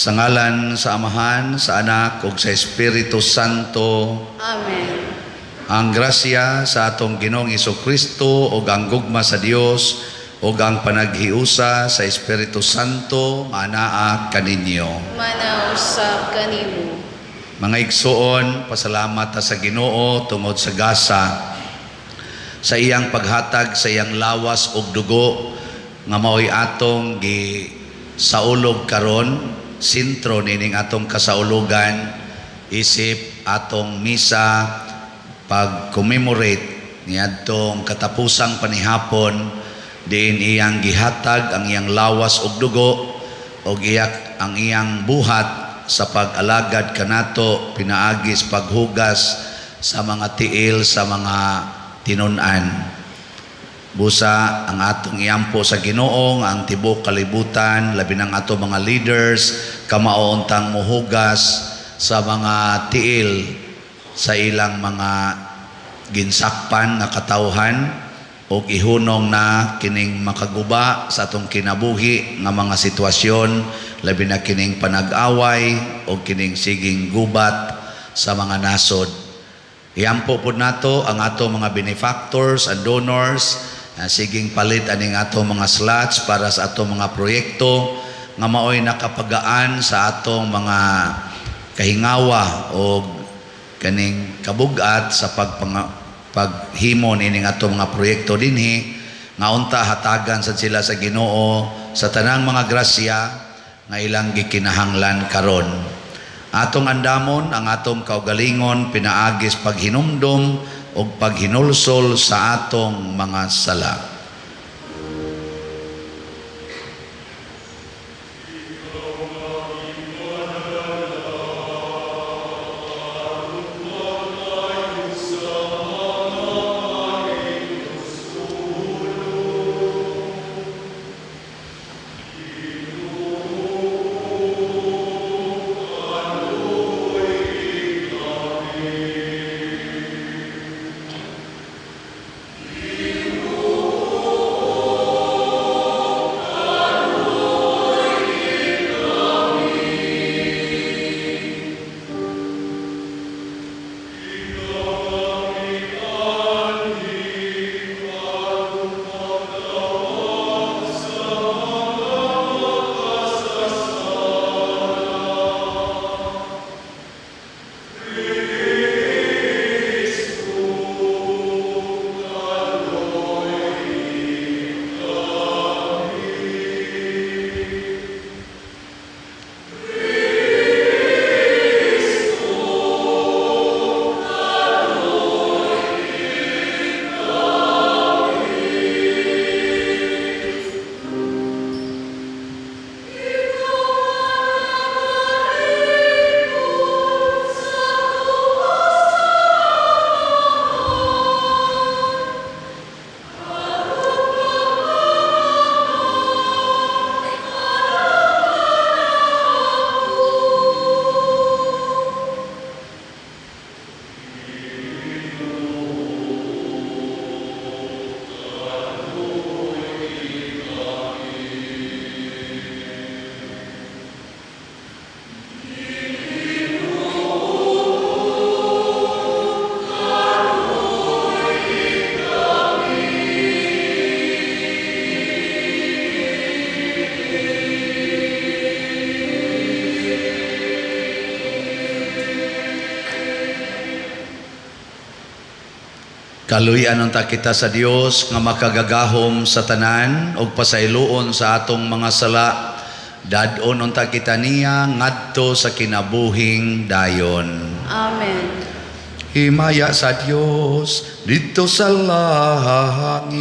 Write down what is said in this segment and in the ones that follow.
Sa ngalan sa Amahan, sa Anak, ug sa Espiritu Santo. Amen. Ang grasya sa atong Ginoong Jesucristo ug ang gugma sa Dios ug ang panaghiusa sa Espiritu Santo manaa kaninyo. Manausab kanimo. Mga igsoon, pasalamat ta sa Ginoo tungod sa gasa sa iyang paghatag sa iyang lawas ug dugo nga mao'y atong gisaulog karon, sentro nining atong kasaulugan isip atong misa pag-commemorate niadtong katapusang panihapon diin iyang gihatag ang iyang lawas ug dugo ug ang iyang buhat sa pag-alagad kanato pinaagis paghugas sa mga tiil sa mga tinun-an. Busa ang atong iyampo sa Ginoo ang tibok kalibutan labi ng ato mga leaders kamauntang muhugas sa mga tiil sa ilang mga ginsakpan nga katawhan o ihunong na kining makaguba sa atong kinabuhi nga mga sitwasyon labi na kining panag-away o kining siging gubat sa mga nasod. Iyampo po nato ang ato mga benefactors and donors siging palit aning ato mga slots para sa ato mga proyekto nga maoy nakapagaan sa atong mga kahingawa o kaning kabugat sa paghimo nining ato mga proyekto dinhi nga unta hatagan sa sila sa Ginoo sa tanang mga grasya nga ilang gikinahanglan karon. Atong andamon ang atong kaugalingon pinaagis paghinumdom o paghinulsol sa atong mga sala. Kaluyan unta kita sa Dios nga makagagahom sa tanan ug pasayloon sa atong mga sala. Dadon unta kita niya ngadto sa kinabuhing dayon. Amen. Himaya sa Dios dito sa langit.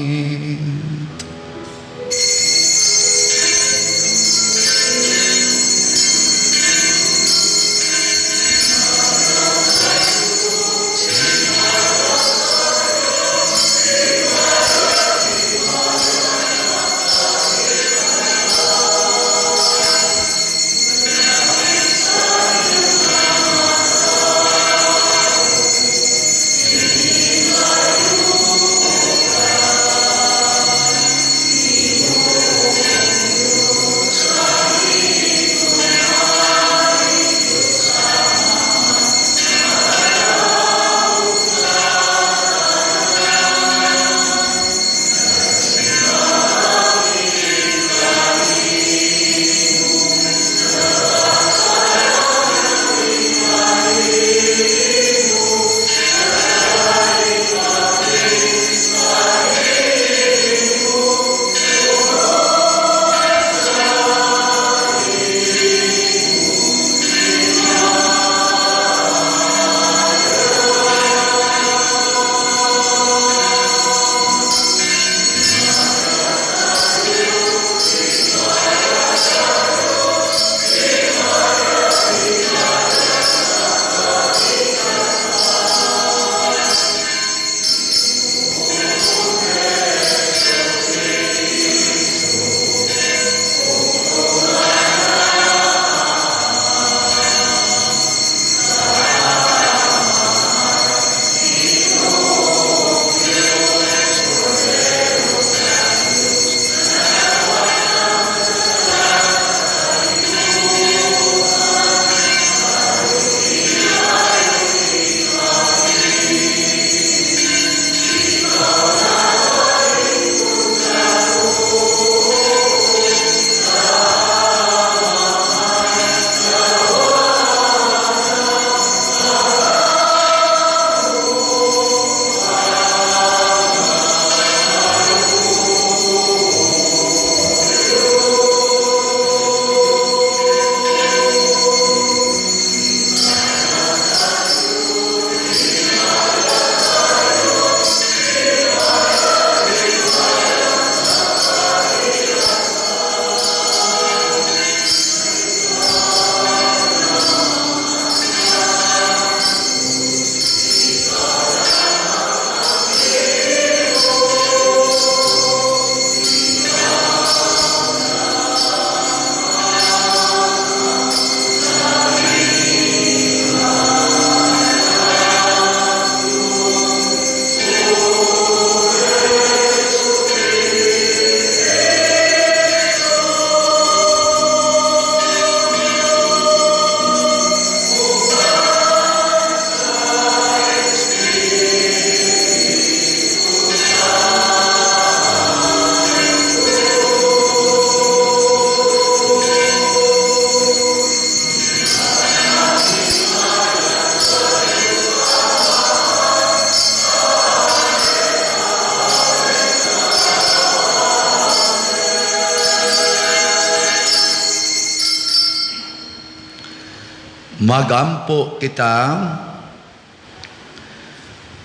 Magampo kita,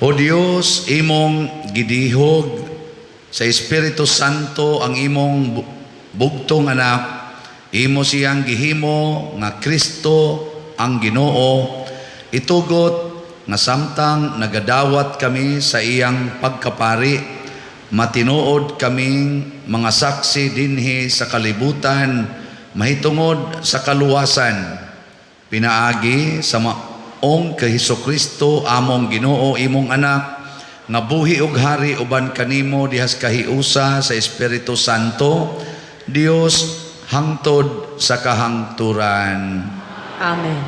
O Dios, imong gidihog sa Espiritu Santo ang imong bugtong anak, imo siyang gihimo nga Kristo ang Ginoo, itugot nga samtang nagadawat kami sa iyang pagkapari, matinuod kaming mga saksi dinhi sa kalibutan, mahitungod sa kaluwasan, pinaagi sa maong kay Hesukristo among Ginoo, imong anak, nga buhi ug hari uban kanimo dihas kahiusa sa Espiritu Santo, Dios hangtod sa kahangturan. Amen.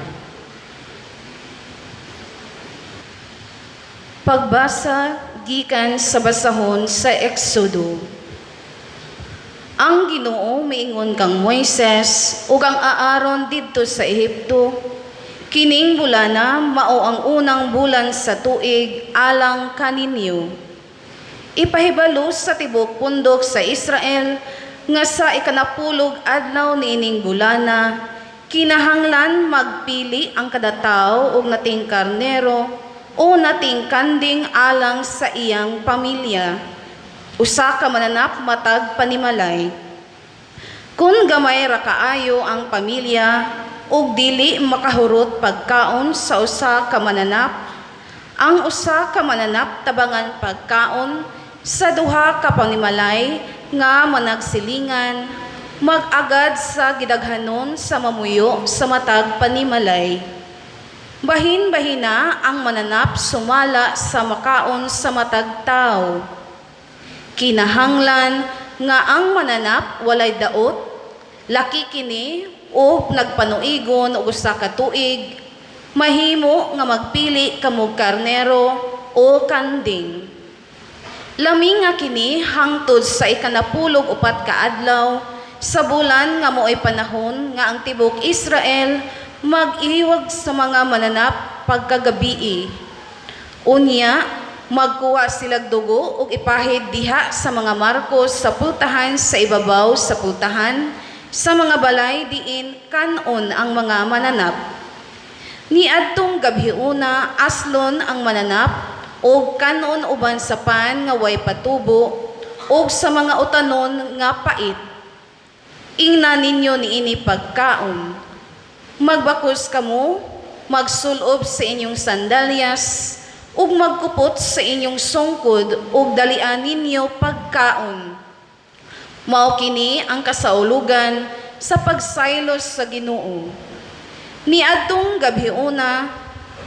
Pagbasa gikan sa basahon sa Exodo. Ang Ginoo miingon kang Moises ug ang Aaron didto sa Ehipto. Kining bulana mao ang unang bulan sa tuig alang kaninyo. Ipahibalo sa tibok pundok sa Israel nga sa ikanapulog adlaw niining bulana, kinahanglan magpili ang kada tawo og nating karnero o nating kanding alang sa iyang pamilya. Usa ka mananap matag panimalay. Kung gamay ra kaayo ang pamilya ug dili makahurot pagkaon sa usa ka mananap, ang usa ka mananap tabangan pagkaon sa duha ka panimalay nga managsilingan, mag-agad sa gidaghanon sa mamuyo sa matag panimalay. Bahin-bahina ang mananap sumala sa makaon sa matag tao. Kinahanglan nga ang mananap walay daot, laki kini o nagpanuigon og usa ka tuig, mahimo nga magpili kamog karnero o kanding. Laming nga kini hangtod sa ikanapulog upat ka adlaw sa bulan nga mo'y panahon nga ang tibok Israel mag-iwag sa mga mananap pagkagabii. Unya, magkuha silag dugo ug ipahid diha sa mga markos sa pultahan sa ibabaw sa pultahan sa mga balay diin kanon ang mga mananap. Niadtong gabhiuna aslon ang mananap ug kanon uban sa pan nga way patubo ug sa mga utanon nga pait. Ingna ninyo niini pagkaon. Magbakos kamo, magsulob sa inyong sandalyas ug magkupot sa inyong sungkod ug dalian ninyo pagkaon. Mao kini ang kasaulugan sa pagsaylos sa Ginoo. Niadtong gabhiuna,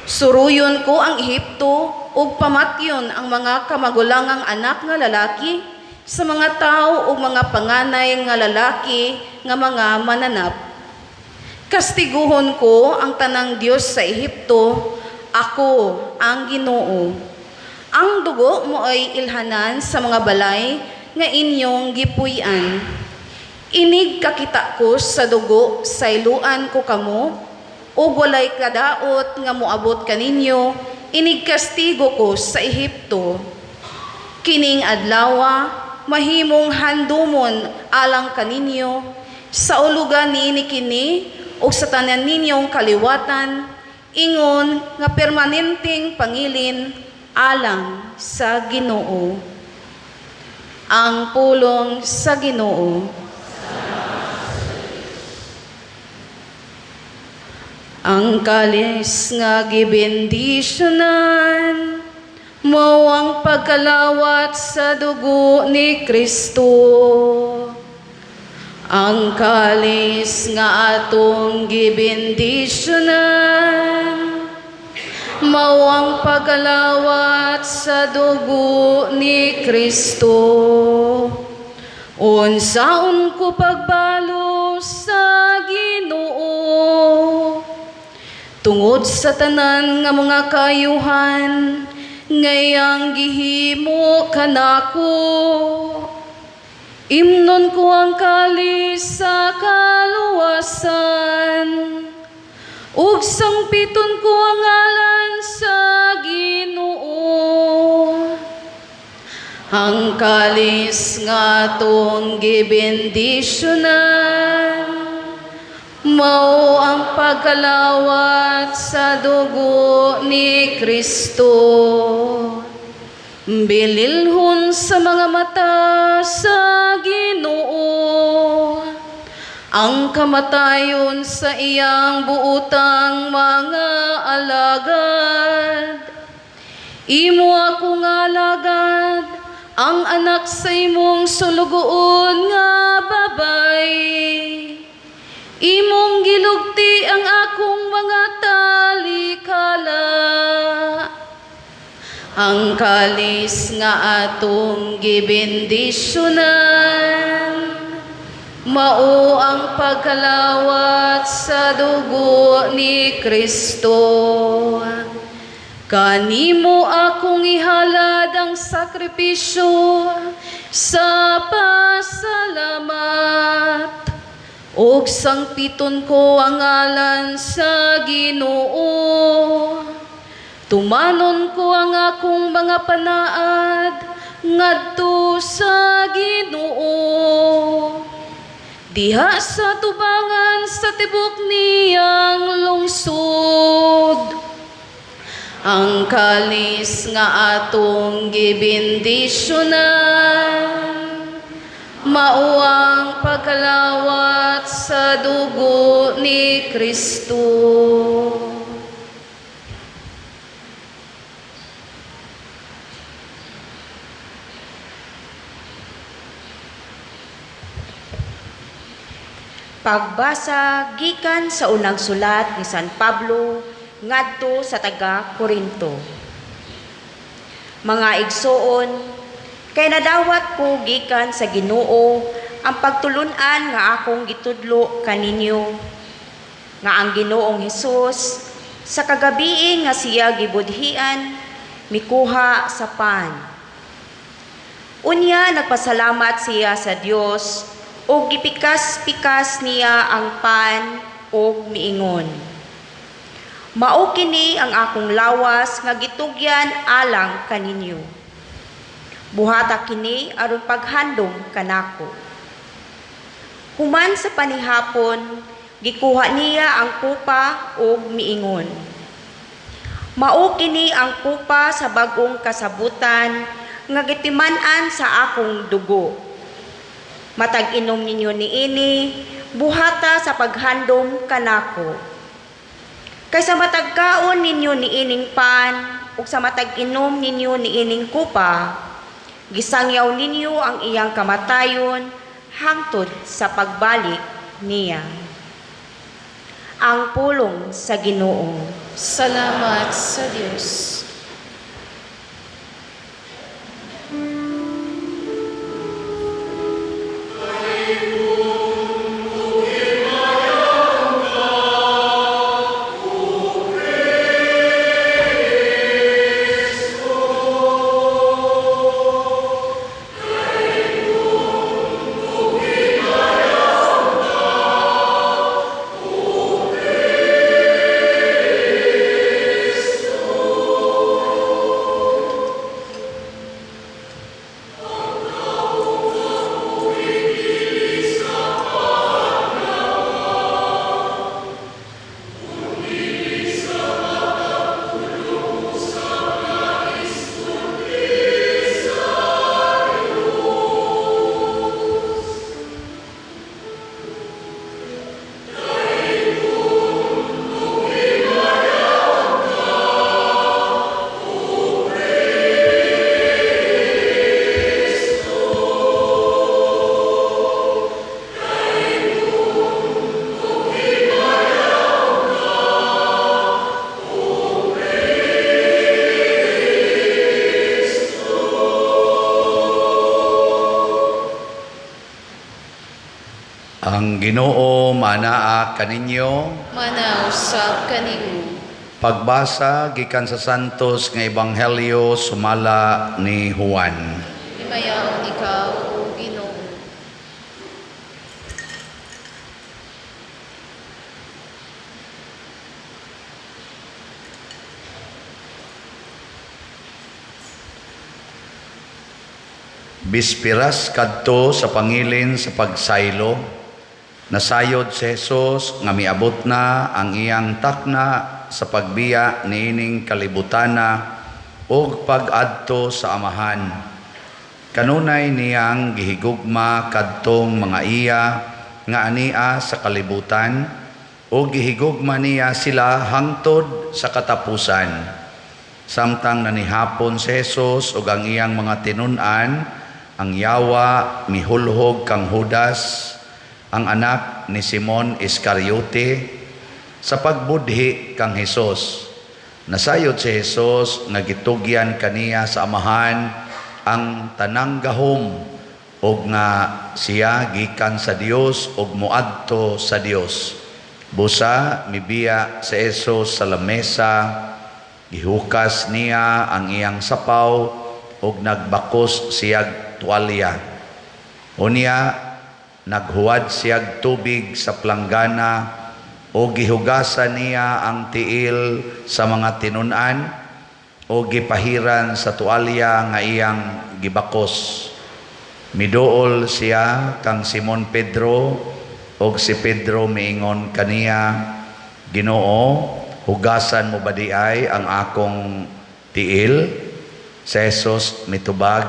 suruyon ko ang Ehipto ug pamatyon ang mga kamagulangang anak nga lalaki sa mga tao ug mga panganay nga lalaki nga mga mananap. Kastiguhon ko ang tanang Dios sa Ehipto, ako ang Ginoo. Ang dugo mo ay ilhanan sa mga balay nga inyong gipuy-an. Inig kakita ko sa dugo, sayluan ko kamo, ug walay kadaot nga moabot kaninyo, inig kastigo ko sa Ehipto. Kining adlawa, mahimong handumon alang kaninyo, sa ulugan niini kini, ug sa tanan ninyong kaliwatan, ingon nga permanenteng pangilin alang sa Ginoo. Ang pulong sa Ginoo. Ang kalis nga gibendisyonan, mao ang pagkalawat sa dugo ni Kristo. Ang kalis nga atong gibendisyonan, mao ang pagkalawat sa dugo ni Kristo. Unsaon ko pagbalo sa Ginoo, tungod sa tanan nga mga kayuhan, ngayang gihimo kanako. Imnon ko ang kalis sa kaluwasan, ug sangpiton ko ang ngalan sa Ginoo. Ang kalis nga atong gibendisyonan, Mao ang pagkalawat sa dugo ni Kristo. Bililhon sa mga mata sa Ginoo ang kamatayon sa iyang buutang mga alagad. Imo akong alagad, ang anak sa imong sulugoon nga babay. Imong gilugti ang akong mga talikala. Ang kalis nga atong gibendisyonan, mao ang pagkalawat sa dugo ni Kristo. Kanimo akong ihalad ang sakripisyo sa pasalamat. Og sangpiton ko ang ngalan sa Ginoo. Tumanon ko ang akong mga panaad ngadto sa Ginoo. Diha sa tubangan sa tibok niyang lungsod. Ang kalis nga atong gibendisyonan, mao ang pagkalawat sa dugo ni Kristo. Pagbasa gikan sa unang sulat ni San Pablo ngadto sa taga Corinto. Mga igsoon, kay nadawat ko gikan sa Ginoo ang pagtulunan nga akong gitudlo kaninyo, nga ang Ginoong Hesus sa kagabii nga siya gibudhian mikuha sa pan. Unya nagpasalamat siya sa Dios o gipikas-pikas niya ang pan o miingon. Mao kini ang akong lawas nga gitugyan alang kaninyo. Buhata kini aron paghandom kanako. Human sa panihapon, gikuha niya ang kupa o miingon. Mao kini ang kupa sa bagong kasabutan nga gitiman-an sa akong dugo. Matag inom ninyo niini, buhata sa paghandom kanako. Kaysa matag kaon ninyo niining pan, ug sa matag inom ninyo niining kupa, gisangyaw ninyo ang iyang kamatayon hangtod sa pagbalik niya. Ang pulong sa Ginoo. Salamat sa Diyos. Ang Ginoo manaa kaninyo. Manausap kanimo. Pagbasa gikan sa Santos nga Ebanghelyo sumala ni Juan. Himayaon ikaw, O Ginoo. Bispiras kadto sa pangilin sa pagsaylo, Nasayod si Jesus nga miabot na ang iyang takna sa pagbiya niining kalibutana ug pag-adto sa amahan. Kanunay niyang gihigugma kadtong mga iya nga ania sa kalibutan o gihigugma niya sila hangtod sa katapusan. Samtang nanihapon si Jesus ug ang iyang mga tinun-an, ang yawa mihulhog kang Judas, ang anak ni Simon Iscariote, sa pagbudhi kang Hesus. Nasayod si Jesus nga gitugyan kaniya sa amahan ang tanang gahom ug nga siya gikan sa Dios ug muadto sa Dios. Busa mibiya si Jesus sa lamesa, gihukas niya ang iyang sapaw ug nagbakos siyag tuwalya. Unya naghuwad siyag tubig sa planggana o gihugasan niya ang tiil sa mga tinun-an o gipahiran sa tuwalya nga iyang gibakos. Miduol siya kang Simon Pedro o si Pedro miingon kaniya, Ginoo, hugasan mo ba di ay ang akong tiil? Si Jesus mitubag,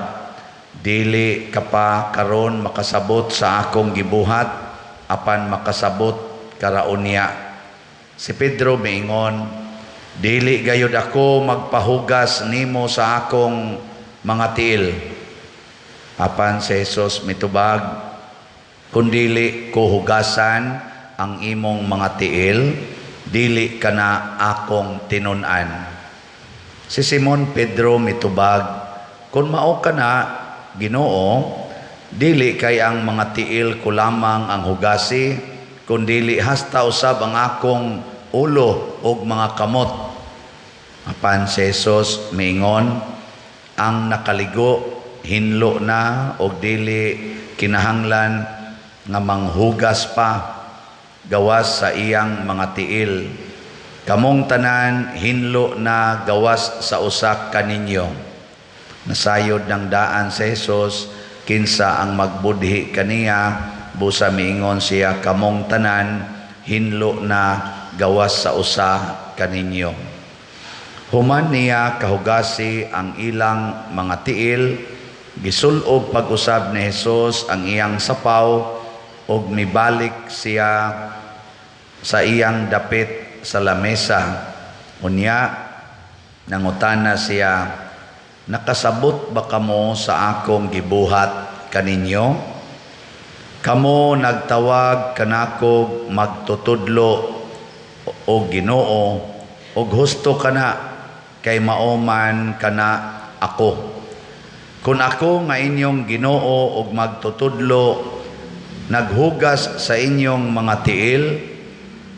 dili ka pa karon makasabot sa akong gibuhat apan makasabot karaon niya. Si Pedro miingon, dili gayud ako magpahugas nimo sa akong mga tiil. Apan si Jesus mitubag, kung dili ko hugasan ang imong mga tiil, dili ka na akong tinun-an. Si Simon Pedro mitubag, kung mao ka na Ginoo, dili kay ang mga tiil ko lamang ang hugasi, kundili hasta usab ang akong ulo ug mga kamot. Apan si Jesus miingon, ang nakaligo hinlo na og dili kinahanglan nga manghugas pa gawas sa iyang mga tiil. Kamong tanan hinlo na gawas sa usa kaninyo. Nasayod ng daan si Jesus kinsa ang magbudhi kaniya, busa miingon siya, kamong tanan hinlo na gawas sa usa kaninyo. Human niya kahugasi ang ilang mga tiil, gisulob pag-usab ni Jesus ang iyang sapaw ug mibalik siya sa iyang dapit sa lamesa. Unya nangutana siya, nakasabot ba kamo sa akong gibuhat kaninyo? Kamo nagtawag kanako magtutudlo o Ginoo og husto kana kay maoman kana ako. Kung ako nga inyong Ginoo og magtutudlo, naghugas sa inyong mga tiil,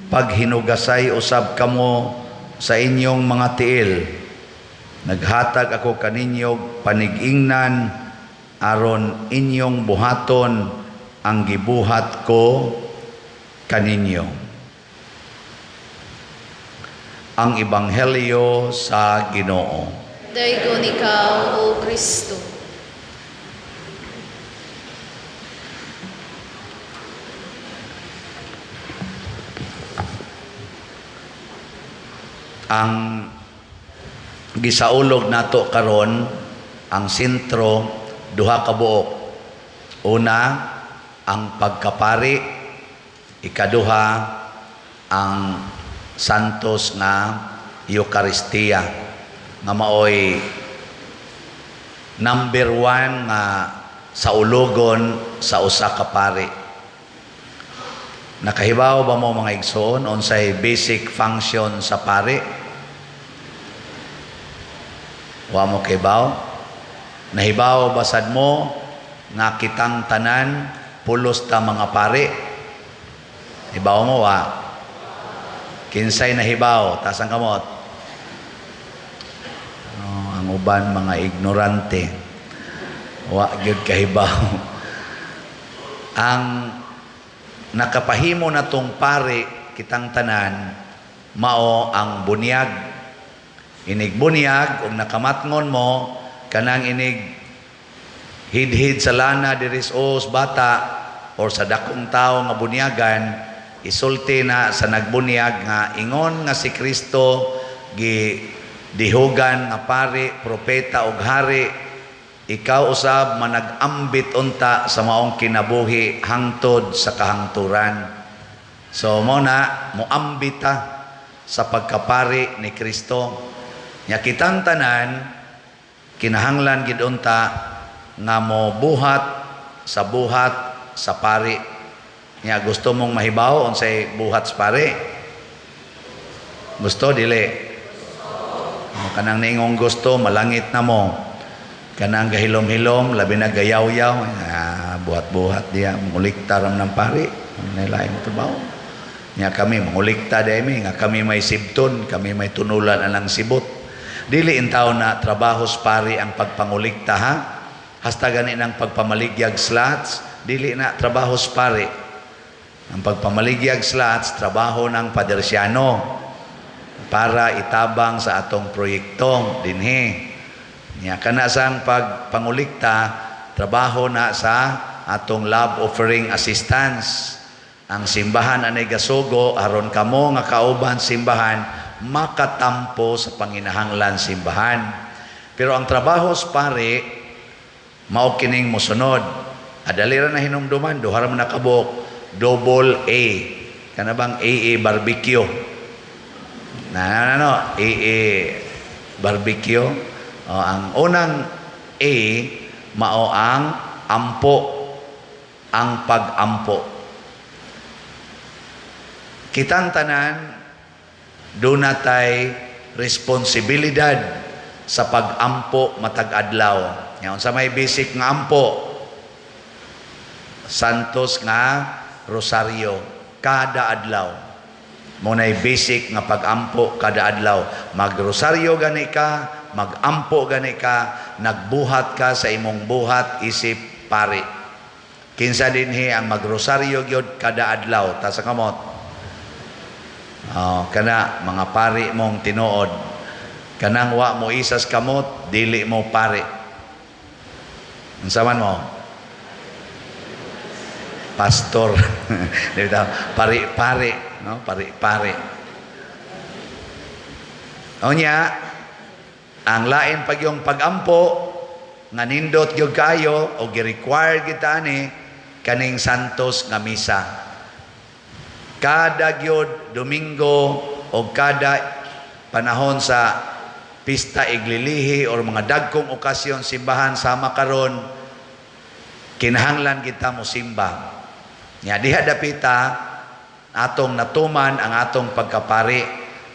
pag hinugasay usab kamo sa inyong mga tiil, naghatag ako kaninyo panig-ingnan aron inyong buhaton ang gibuhat ko kaninyo. Ang Ebanghelyo sa Ginoo. Daygon ikaw, O Kristo. Ang gisaulog nato karon, ang sentro duha ka buok. Una, ang pagkapari. Ikaduha, ang santos nga Eucharistia, nga maoy number 1 nga sa ulogon sa usa ka pari. Nakahibaw ba mo mga igsoon unsay basic function sa pari? Wa mo kahibaw? Nahibaw basad mo nga kitang tanan pulos ta mga pari? Hibaw mo wa? Kinsay nahibaw? Taas ang kamot. Ang uban mga ignorante. Wa gyud kahibaw. Ang nakapahimo na tong pari kitang tanan mao ang bunyag. Inig bunyag ug nakamatngon mo kanang inig hidhid sa lana diris os bata or sa dakong tao nga bunyagan, isulti na sa nagbunyag nga ingon nga si Kristo dihugan nga pari, propeta ug hari, ikaw usab manag-ambit unta sa maong kinabuhi hangtod sa kahangturan. So mo na moambit ta sa pagkapari ni Kristo. Nya kitang tanan kinahanglan gid unta nga mo buhat sa pari. Nya gusto mong mahibaw unsay buhat sa pari? Gusto dili? Kanang niingong gusto malangit na mo. Kanang gahilom-hilom labi na gayaw-yaw, buhat-buhat diya mulikta ram ng pari. Nilaing trabaho. Nya kami mangulikta demi nga kami may sibton, kami may tunulan alang sibot. Dili intaw na trabaho sa pari ang pagpangulikta ha. Hasta gani ng pagpamaligyag slots, dili na trabaho sa pari. Ang pagpamaligyag slots, trabaho ng padersyano para itabang sa atong proyekto dinhi. Nya kana sang pagpangulikta, trabaho na sa atong love offering assistance. Ang simbahan anay gasugo aron kamo nga kauban simbahan makatampo sa panginahanglan simbahan. Pero ang trabaho sa pari mao kining mosunod. Adali ra na hinumduman, duha ra man nakabuk, double A. Kana bang AA barbecue? AA barbecue. Ang unang A mao ang ampo, ang pag-ampo. Kitang tanan doon natay responsibilidad sa pag-ampo matag adlaw. Ngayon sa may basic nga ampo, santos nga rosaryo kada adlaw. Munay basic nga pag-ampo kada adlaw. Mag-rosaryo gani ka, mag-ampo gani ka, nagbuhat ka sa imong buhat isip pari. Kinsa dinhi ang mag-rosaryo gyud kada adlaw ta sa kamot. Kana mga pari mong tinuod, kanang wa mo isas kamot dili mo pari. Unsa man mo? Pastor. Dito pari-pari, no? Pari-pari. Onya, ang lain pag yung pag-ampo nga nindot gyud kayo o gi-require kita ni kaning santos nga misa. Kada gyud Domingo o kada panahon sa pista iglilihi o mga dagkong okasyon simbahan sama karon kinahanglan kita mo simba. Nya diha dapita atong natuman ang atong pagkapari.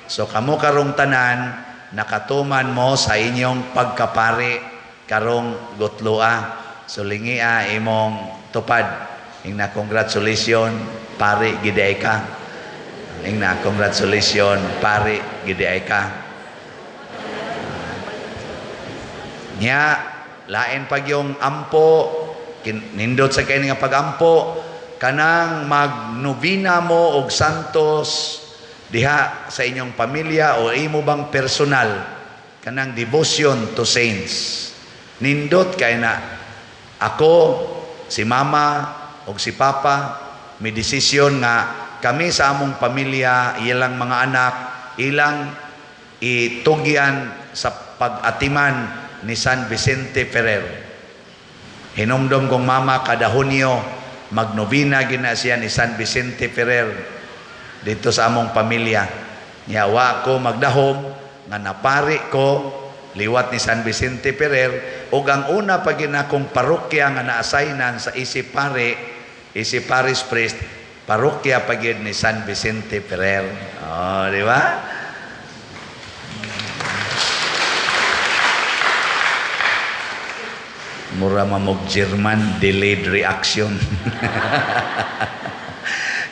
So kamo karong tanan nakatuman mo sa inyong pagkapari karong gutloa. So lingia imong tupad. Ingna congratulations pari giday ka. Ingna congratulations pari giday ka. Nya lain pag yung ampo nindot sa kini nga pag-ampo kanang magnovena mo og santos diha sa inyong pamilya o imo bang personal kanang devotion to saints. Nindot kay na ako, si mama o si papa may desisyon nga kami sa among pamilya ilang mga anak ilang itugyan sa pag-atiman ni San Vicente Ferrer. Hinumdom kong mama kada Hunyo magnovena gina siya ni San Vicente Ferrer dito sa among pamilya. Yawa ko magdahom nga napari ko liwat ni San Vicente Ferrer ug ang una pa ginakong parokya nga na-assignan sa isip Paris Priest, parokya pa gid ni San Vicente Ferrer. Di ba? Mura mamog German delayed reaction.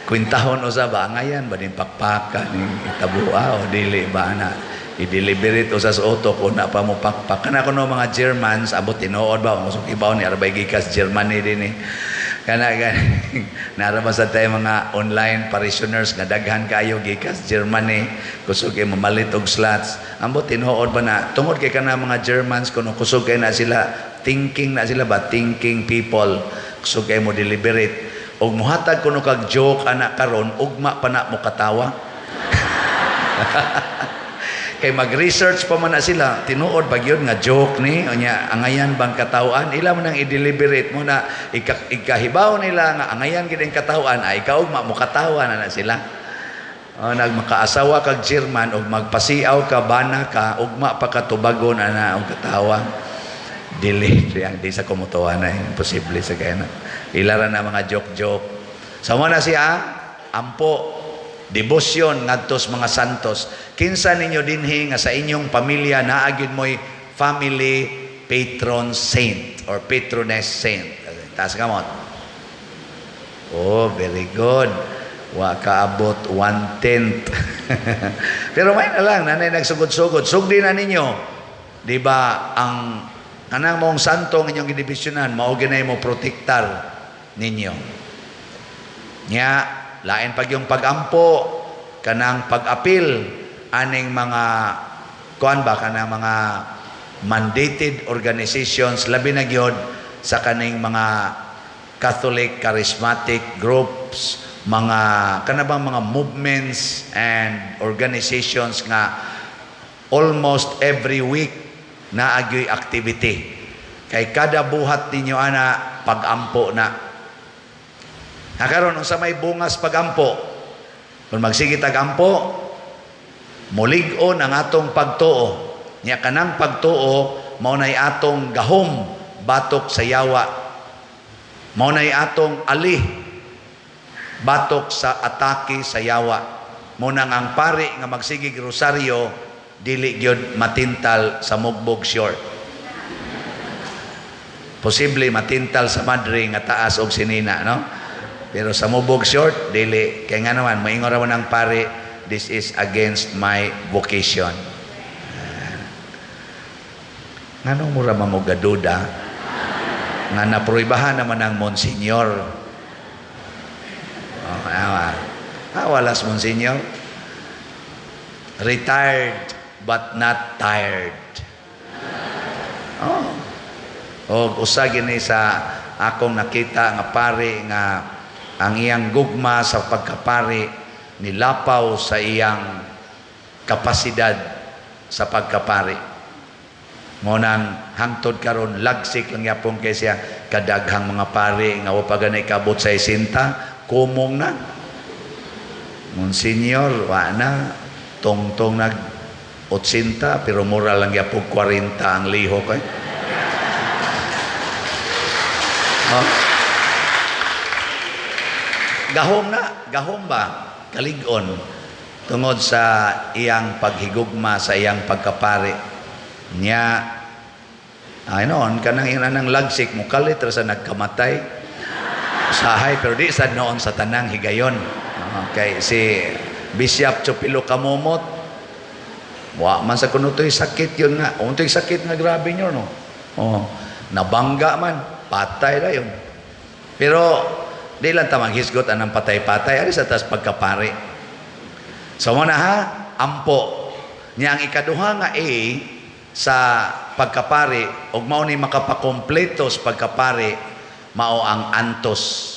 Kwintahon usa ba ngayan ba din pakpaka ni itabua o dili ba na i-deliberate usa sa auto ko na pa mo pakpak kana kuno mga Germans abot tinuod ba musok ibaw ni arbay gikas Germany din kana naraba sa tayo mga online parishioners nga daghan kayo gikas Germany kusog kay mamalit og slots ambot tinuod ba na tungod kay kana mga Germans kuno kusog kay na sila thinking na sila ba thinking people kusog kay mo deliberate og muhatag kuno kag joke anak karon ugma pa na mo katawa. Kay mag-research pa man na sila, tinuod pag yun nga joke ni, onya angayan bang katawaan, ila mo nang i-deliberate mo na ikahibaw nila nga angayan gid ang katawaan, ay ikaw ugma mo katawa na sila. Nagmakaasawa kag German og magpasiaw ka bana ka ugma pa katubagon ana og katawa. Dili yang di sa kumutuwa na imposible sa kaya na. Ilaran na mga joke-joke. Sa mo na siya ampo debosyon ngadtos mga santos. Kinsa ninyo dinhi nga sa inyong pamilya naagid mo'y family patron saint or patroness saint. Taas kamot. Oh, very good. Wa kaabot 1/10. Pero may na lang, nanay nagsugod-sugod. Sugdi na ninyo. Di ba ang kanang mong santo ng inyong gidibisyonan, mauginay mo protektar ninyo. Nya, lain pag yung pagampo, kanang pag-apil, aning mga, kuan ba, kanang mga mandated organizations, labi na gyud sa kaning mga Catholic charismatic groups, mga kanabang mga movements and organizations nga almost every week na agyoy activity. Kay kada buhat ninyo ana pagampo na. Nakaroon unsa may bungas pagampo. Kung magsige tagampo, mulig-on ang atong pagtuo. Nya kanang pagtuo mao nay atong gahom batok sa yawa. Mao nay atong ali batok sa atake sa yawa. Munang ang pari nga magsigig rosaryo dili gyud matintal sa mugbog short. Posible matintal sa madre nga taas og sinina, no? Pero sa mugbog short dili, kay nga naman moingon ra man ang pari, this is against my vocation. Nganong mura mamugaduda nga naproibahan naman ang Monsignor. Walas Monsignor. Retired but not tired. O usa gini sa akong nakita nga pari nga ang iyang gugma sa pagkapari nilapaw sa iyang kapasidad sa pagkapari. Mo nang hangtod karon lagsik lang yapon kay siya kadaghang mga pari nga wa pa ganay kabot sa 60 kumong na. Monsignor wa na tongtong nag 80 pero mura lang yapon 40 ang liho kay. Gahom ba kalig-on tungod sa iyang paghigugma sa iyang pagkapari niya. Noon kanang inanang lagsik mo kalit ra sa nagkamatay sahay pero di sad noon sa tanang higayon. Okay, si Bishop Chupilo Kamomot wa man sa kuno to'y sakit yun nga. Unto'y sakit nga grabe nyo, no? Nabangga man. Patay na yun. Pero, di lang tamang hisgot anang patay-patay. Ari sa tas pagkapari. So, muna ha, ampo. Niya ang ikaduha nga sa pagkapari, og mao ni makapakompleto sa pagkapari, mao ang antos.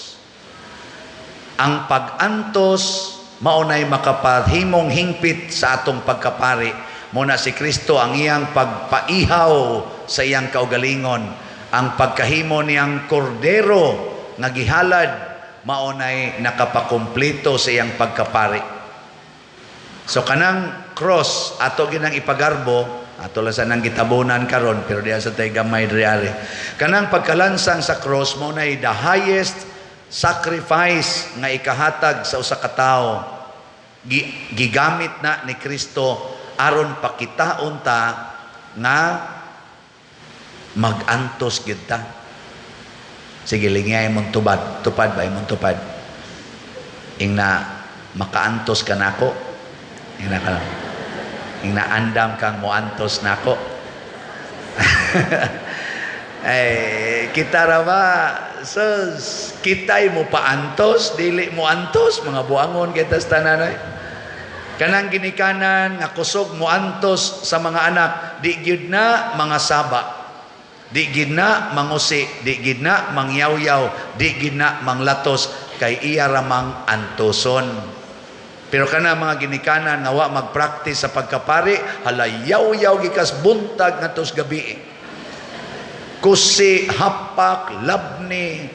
Ang pag-antos, mao nay makapahimong hingpit sa atong pagkapari. Muna si Kristo ang iyang pagpaihaw sa iyang kaugalingon, ang pagkahimo niyang kordero nga gihalad, mao nay nakapakumpleto sa iyang pagkapari. So kanang cross ato ginang ipagarbo, ato lang sa nang gitabunan karon pero diya sa tay gamay reali. Kanang pagkalansang sa cross mao nay the highest sacrifice nga ikahatag sa usa ka tawo. Gigamit na ni Kristo aron pakitaon ta nga magantos gyud ta. Sige lingay mong tupad ba imong tupad. Ingna makaantos ka nako. Ingna andam kang moantos nako. Kita ra ba sus kitay mo paantos dili mo antos mga buangon kita sa tanan. Kanang ginikanan nga kusog mo antos sa mga anak, di gyud na mga saba, di gyud na mangusi, di gyud na mangyaw-yaw, di gyud na manglatos, kay iya ramang antuson. Pero kana mga ginikanan nga wa mag-practice sa pagkapari, halayaw-yaw gikas buntag ngadtos gabi. Kusi, hapak, labni,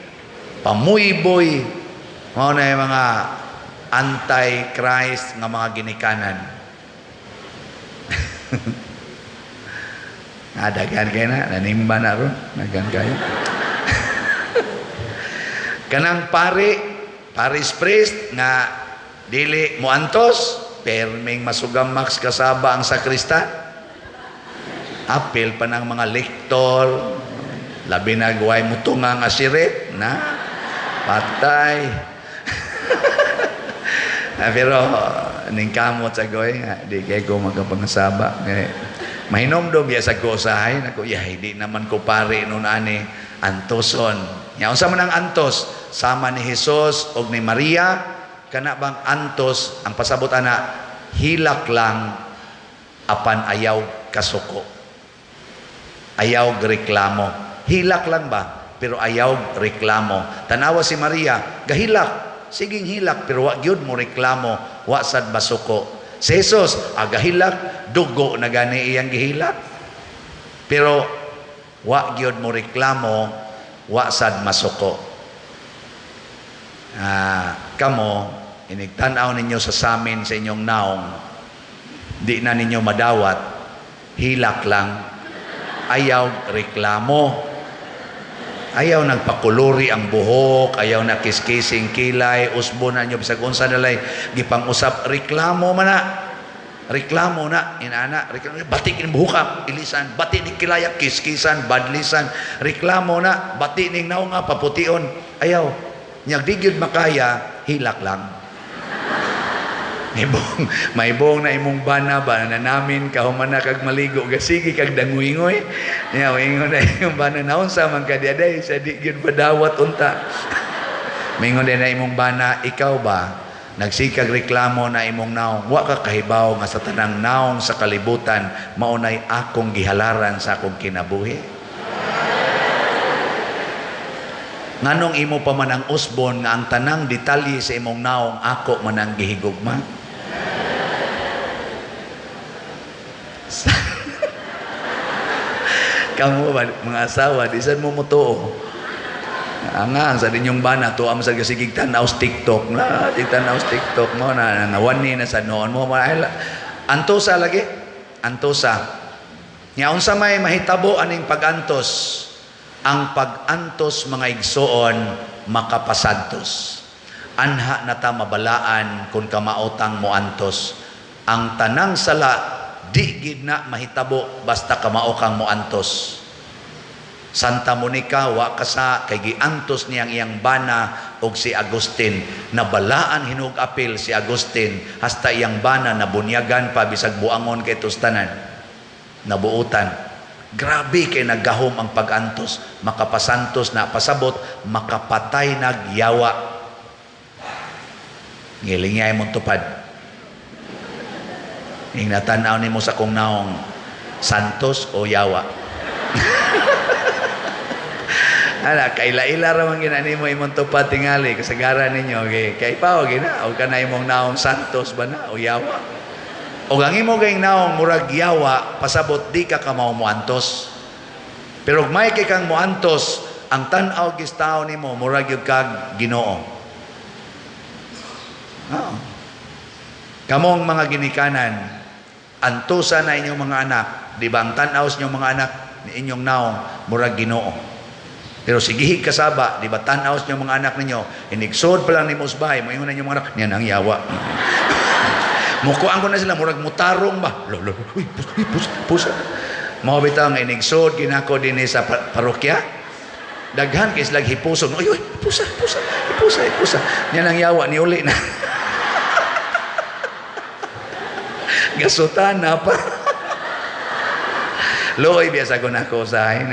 pamuyboy, mao na yung mga anti-Christ nga mga ginikanan. Dagan kayo na, nanimba na ron, dagan kayo. Kanang Paris priest nga dili mo antos, perming masugam max kasaba ang sakristan. Apil pa ng mga lektor, labi na guway mo tungang asirit na patay. Pero ning kamot sa goy nga di kay ko magapangasaba. Mahinomdom ya sa ko usahay nako di naman ko pare nun ani antoson. Nya unsa man ang antos sama ni Hesus og ni Maria kana bang antos ang pasabot ana hilak lang apan ayaw kasuko. Ayaw reklamo. Hilak lang ba? Pero ayaw reklamo. Tanawa si Maria, gahilak. Siging hilak, pero wa gyud mo reklamo. Wa sad basuko. Si Jesus, agahilak, dugo na gani iyang gihilak. Pero wa gyud mo reklamo, wa sad masuko. Kamo, inigtanaw ninyo sa samin sa inyong naong, di na ninyo madawat, hilak lang, ayaw reklamo. Ayaw nagpakuluri ang buhok, ayaw na kiskising kilay, usbo na nyo, bisag unsa nalay, gipang-usap, reklamo man na. Reklamo na, inana, reklamo, batik ng buhok, ilisan, batik ng kilayak, kiskisan, badlisan, reklamo na, batik ng naong nga, papution, ayaw. Nyagdigid makaya, hilak lang. May buong na imong bana ba na namin kahumana kag maligo gasigi kag danguingoy nya ingon na imong bana naon sa man kadiaday sa di gyud padawat unta mingon na imong bana ikaw ba nagsikag reklamo na imong naong wa ka kahibaw nga sa tanang naong sa kalibutan maunay akong gihalaran sa akong kinabuhi nganong imo pa man ang usbon nga ang tanang detalye sa imong naong ako man ang gihigugma. Kamu ba, mga asawa, di saan mo mutuo? Ang sa dinyong bana, tuwa mo sa kasigig tanaw TikTok. Tanaw TikTok mo na nawani na sa noon mo. Antosa lagi? Antosa. Nga unsa may mahitabo aning pag-antos. Ang pag-antos mga igsoon, makapasantos. Anha na ta mabalaan kung kamaotang mo antos. Ang tanang sala, di gid na mahitabo basta kamao kang mo antos. Santa Monica wa kasa kay giantos niyang iyang bana og si Agustin. Nabalaan hinug apil si Agustin hasta iyang bana nabunyagan pa bisag buangon kay tustanan. Nabuutan. Grabe kay naggahom ang pag-antos. Makapasantos na pasabot, makapatay nagyawa. Ngilingay mong tupad. Ing natanaw ni mo sa kong naong santos o yawa. Ala, kaila-ila ramang ginani mo imong tupad tingali kasagaran ninyo. Kay pao gina, o ka na imong naong santos ba na o yawa. O ang imo kayong naong murag yawa, pasabot di ka kamao muantos. Pero may kay kang muantos, ang tanaw gistao nimo murag yung kag Ginoo. Kamong mga ginikanan, antusa na inyong mga anak, di ba ang tanaws inyong mga anak ni inyong naong murag Ginoo. Pero sigihig kasaba, di ba tanaws inyong mga anak ninyo, inigsod pa lang ni Musbay, mo ingon na inyong mga anak, niyan ang yawa. Mukuan ko na sila, murag mutarong ba? Uy, pusa. Mga bitaw nga inigsod, ginako din sa parokya. Daghan kay sila hipusong. Uy, pusa. Niyan ang yawa, ni uli na. Gasutan na pa. Loy, biasa ko na ako usahay.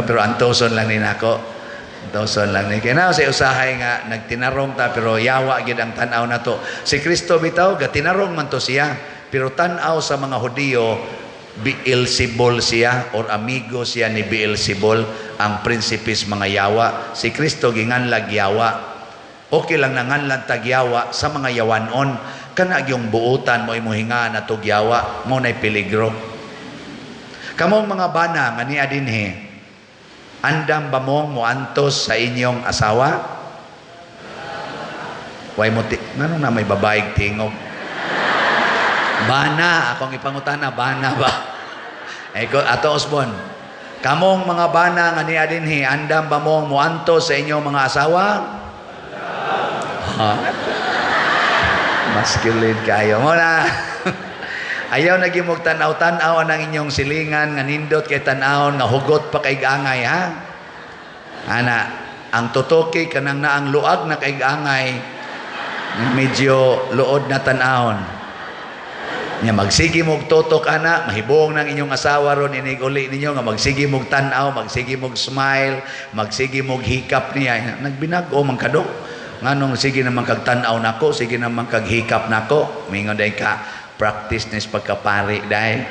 Pero antoson lang din ako. Antoson lang din. Kaya na sa usahay nga, nagtinarong ta, pero yawa gid ang tanaw na to. Si Kristo bitaw, gatinarong man to siya. Pero tanaw sa mga Hudiyo, Beelzebul siya, or amigo siya ni Beelzebul, ang prinsipis mga yawa. Si Kristo ginganlag yawa. Okay lang nanganlan tagyawa sa mga yawanon. Kana yung buutan mo imuhinga na tugyawa mo na'y peligro. Kamong mga bana nga niya dinhi, andam ba mong muantos sa inyong asawa? Way mo ngano na may babaeng tingog? Bana, akong ipangutana, bana ba? Ato Osbon, kamong mga bana nga niya dinhi, andam ba mong muantos sa inyong mga asawa? Ha? Masculine kayo mo na. Ayaw nagimog tanaw-tanaw ang inyong silingan nga nindot kay tanawon nga hugot pa kay gangay ha. Ana, ang tutoki kanang naang luag na kay gangay medyo luod na tanawon. Nya magsige mog tutok ana, mahibong ng inyong asawa ron inig uli ninyo nga magsige mog tanaw, magsige mog smile, magsige mog hikap niya. Nagbinag-o man kadok. Nganong sige naman kag tanaw nako, sige naman kag hikap nako. Mingon day ka practice nis pagkapari dahil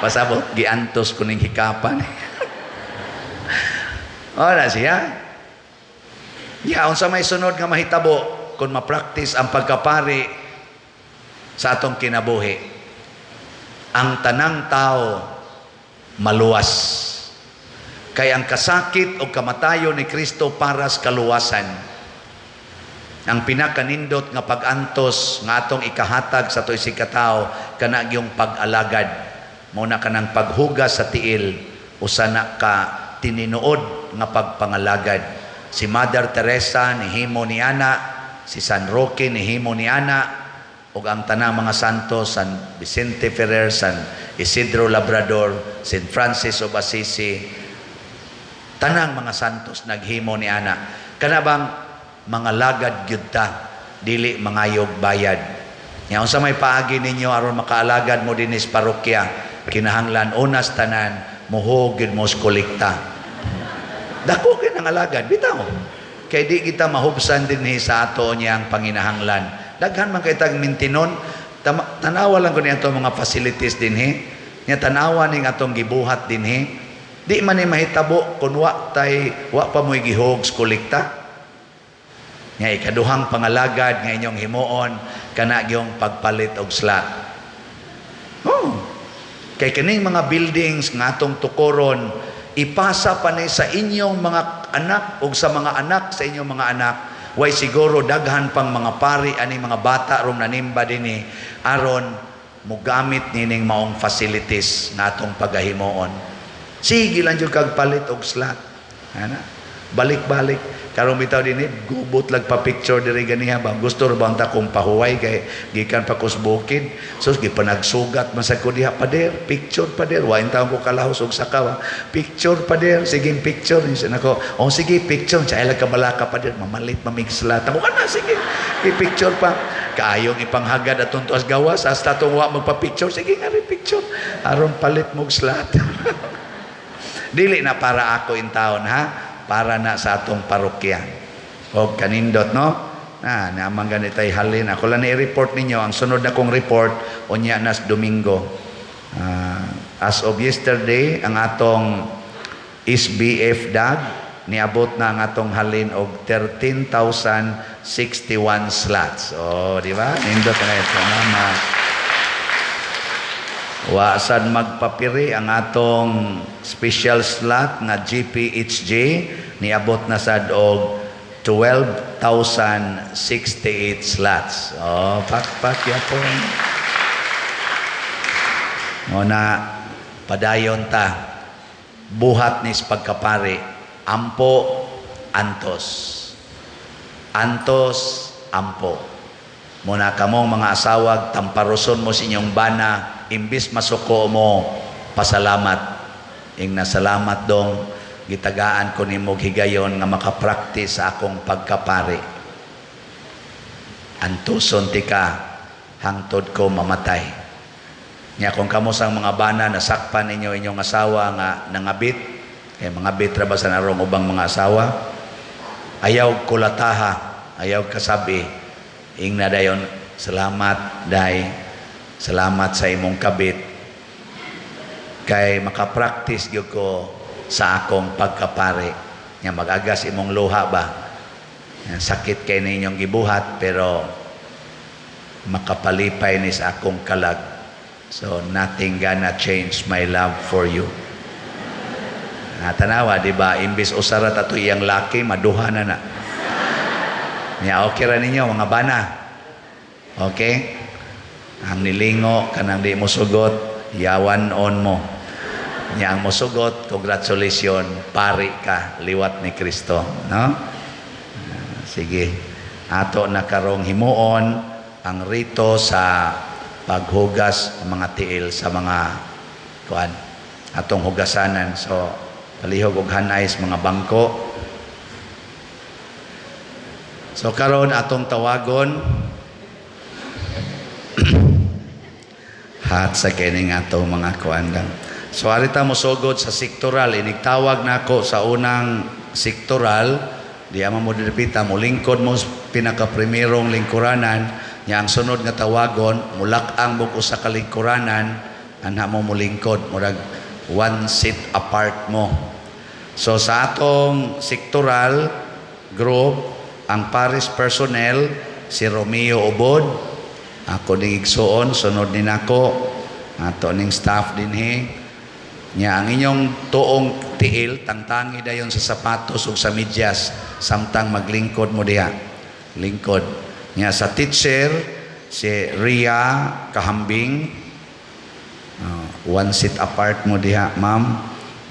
pasabot giantos kuning hikapan. Ora siya. Ya, unsa may sunod nga mahitabo kung ma-practice ang pagkapari sa atong kinabuhi. Ang tanang tao maluwas. Kay ang kasakit o kamatayo ni Kristo para sa kaluwasan. Ang pinakanindot nga pag-antos nga atong ikahatag sa to'y sikataw kana yung pag-alagad. Muna ka ng paghugas sa tiil usa na ka tininuod nga pagpangalagad. Si Mother Teresa nihimo ni ana, si San Roque nihimo ni ana, ug ang tanang mga santos, San Vicente Ferrer, San Isidro Labrador, St. Francis of Assisi, tanang mga santos naghimo ni ana. Kana bang mga lagad gyud ta, dili mangayog bayad. Nya unsa may paagi ninyo aron makaalagad mo dinis parokya, kinahanglan unas tanan muhog gyud mo kolekta. Dako kay nang alagad bitaw. Kay di kita mahubsan dinhi sa ato niyang panginahanglan. Daghan man kay tag mintinon, tanawa lang ko ni ato mga facilities dinhi. Nya tanawa ning atong gibuhat dinhi. Di man ni mahitabo kun wa pa mo'y gihog kolekta. Nga ikaduhang pangalagad nga inyong himuon kana gyung pagpalit og slot. Oh. Kay kining mga buildings nga atong tukoron ipasa pa ni sa inyong mga anak o sa mga anak sa inyong mga anak. Way siguro daghan pang mga pari ani mga bata rom nanimba dinhi aron mogamit nining maong facilities nga atong pagahimuon. Sige lang jud kag palit og slot. Ana? Balik-balik. Karong bitaw dinhi gubot lag pa picture diri ganiha ba. Gusto ra bang ta kong pahuway kay gikan pa kus bukid. So gipanagsugat man sa ko diha pader, picture pader. Wa intaw ko kalahos og sakawa. Picture pader, sige picture ni nako. Oh sige picture sa ila ka balaka pader, mamalit mamigslata. Mo kana sige. I-picture pa. Kaayong ipanghagad atong tuas gawas hasta tong wa magpa-picture. Sige nga picture. Aron palit mo slat. Dili na para ako in town ha. Para na sa atong parokya. O kanindot, no? Naamang ganitay halin. Ako lang i-report ninyo. Ang sunod na kong report, unya nas Domingo. As of yesterday, ang atong SBF DAG, niabot na ang atong halin og 13,061 slots. O, di ba? Nindot na ito. Waasan magpapiri ang atong special slot na GPHJ niabot na sad og 12,068 slots. Oh, pak yapon. Muna padayon ta buhat nis pagkapari ampo antos. Antos ampo. Muna kamong mga asawag tamparoson mo sa inyong bana imbis masuko mo pasalamat ing nasalamat dong gitagaan ko nimo higayon nga makapractice sa akong pagkapari antuson ti ka hangtod ko mamatay nya kung kamo sang mga bana nasakpan ninyo inyong asawa nga nangabit kay mga bitra ba sa narong ubang mga asawa ayaw kulataha ayaw kasabi ing na dayon salamat day salamat sa imong kabit kay makapractice gyud ko sa akong pagkapari nga magagas imong luha ba Sakit kay ninyong gibuhat pero makapalipay ni sa akong kalag. So nothing gonna change my love for you. Tanawa, di ba? Imbis usarat ato iyang laki, maduha na. Okay ra ninyo, mga bana. Okay? Ang nilingo, kanang di mo sugot, yawan on mo. Ang mo sugot, congratulations, pari ka, liwat ni Kristo. No? Sige. Ato na karong himuon ang rito sa paghugas ng mga tiil sa mga kuan atong hugasanan. So, palihog og hanay sa mga bangko. So karon atong tawagon hat sa kining atong mga kuandang. So arita mo sugod sa sektoral, inigtawag nako sa unang sektoral, di ama mo dipita mo lingkod mo pinaka-primerong lingkuranan, nya ang sunod nga tawagon mulak-ang mo sa kalingkuranan, anha mo mulingkod murag one seat apart mo. So sa atong sektoral group, ang Paris personnel, si Romeo Ubod, ako ning igsuon, sunod din ako, ato ning staff din nya ang inyong tuong tiil, tangtangi dayon sa sapatos ug sa medyas, samtang maglingkod mo diha. Lingkod. Nya sa teacher, si Ria Kahambing, one seat apart mo diha, ma'am.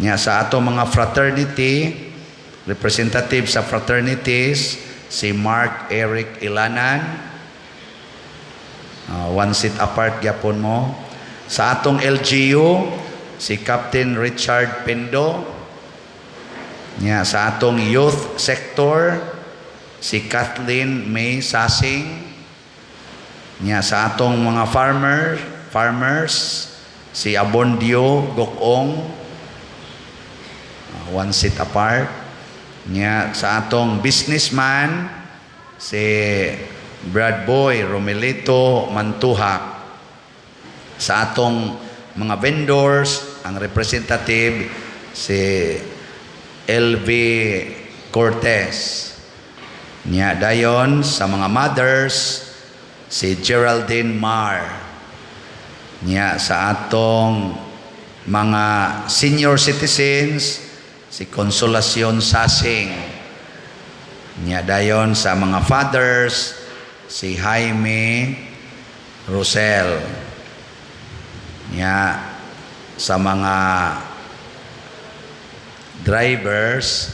Nya sa ato mga fraternity, representative sa fraternities, si Mark Eric Ilanan, one seat apart gyapon mo. Sa atong LGU, si Captain Richard Pindo. Nya sa atong youth sector, si Kathleen May Sasing. Nya sa atong mga farmers, si Abondio Gokong, one seat apart. Nya sa atong businessman, si Brad Boy Romelito Mantuhak. Sa atong mga vendors, ang representative, si LV Cortez. Nya dayon sa mga mothers, si Geraldine Mar. Nya sa atong mga senior citizens, si Consolacion Sasing. Nya dayon sa mga fathers, si Jaime Rosel. Nya sa mga drivers,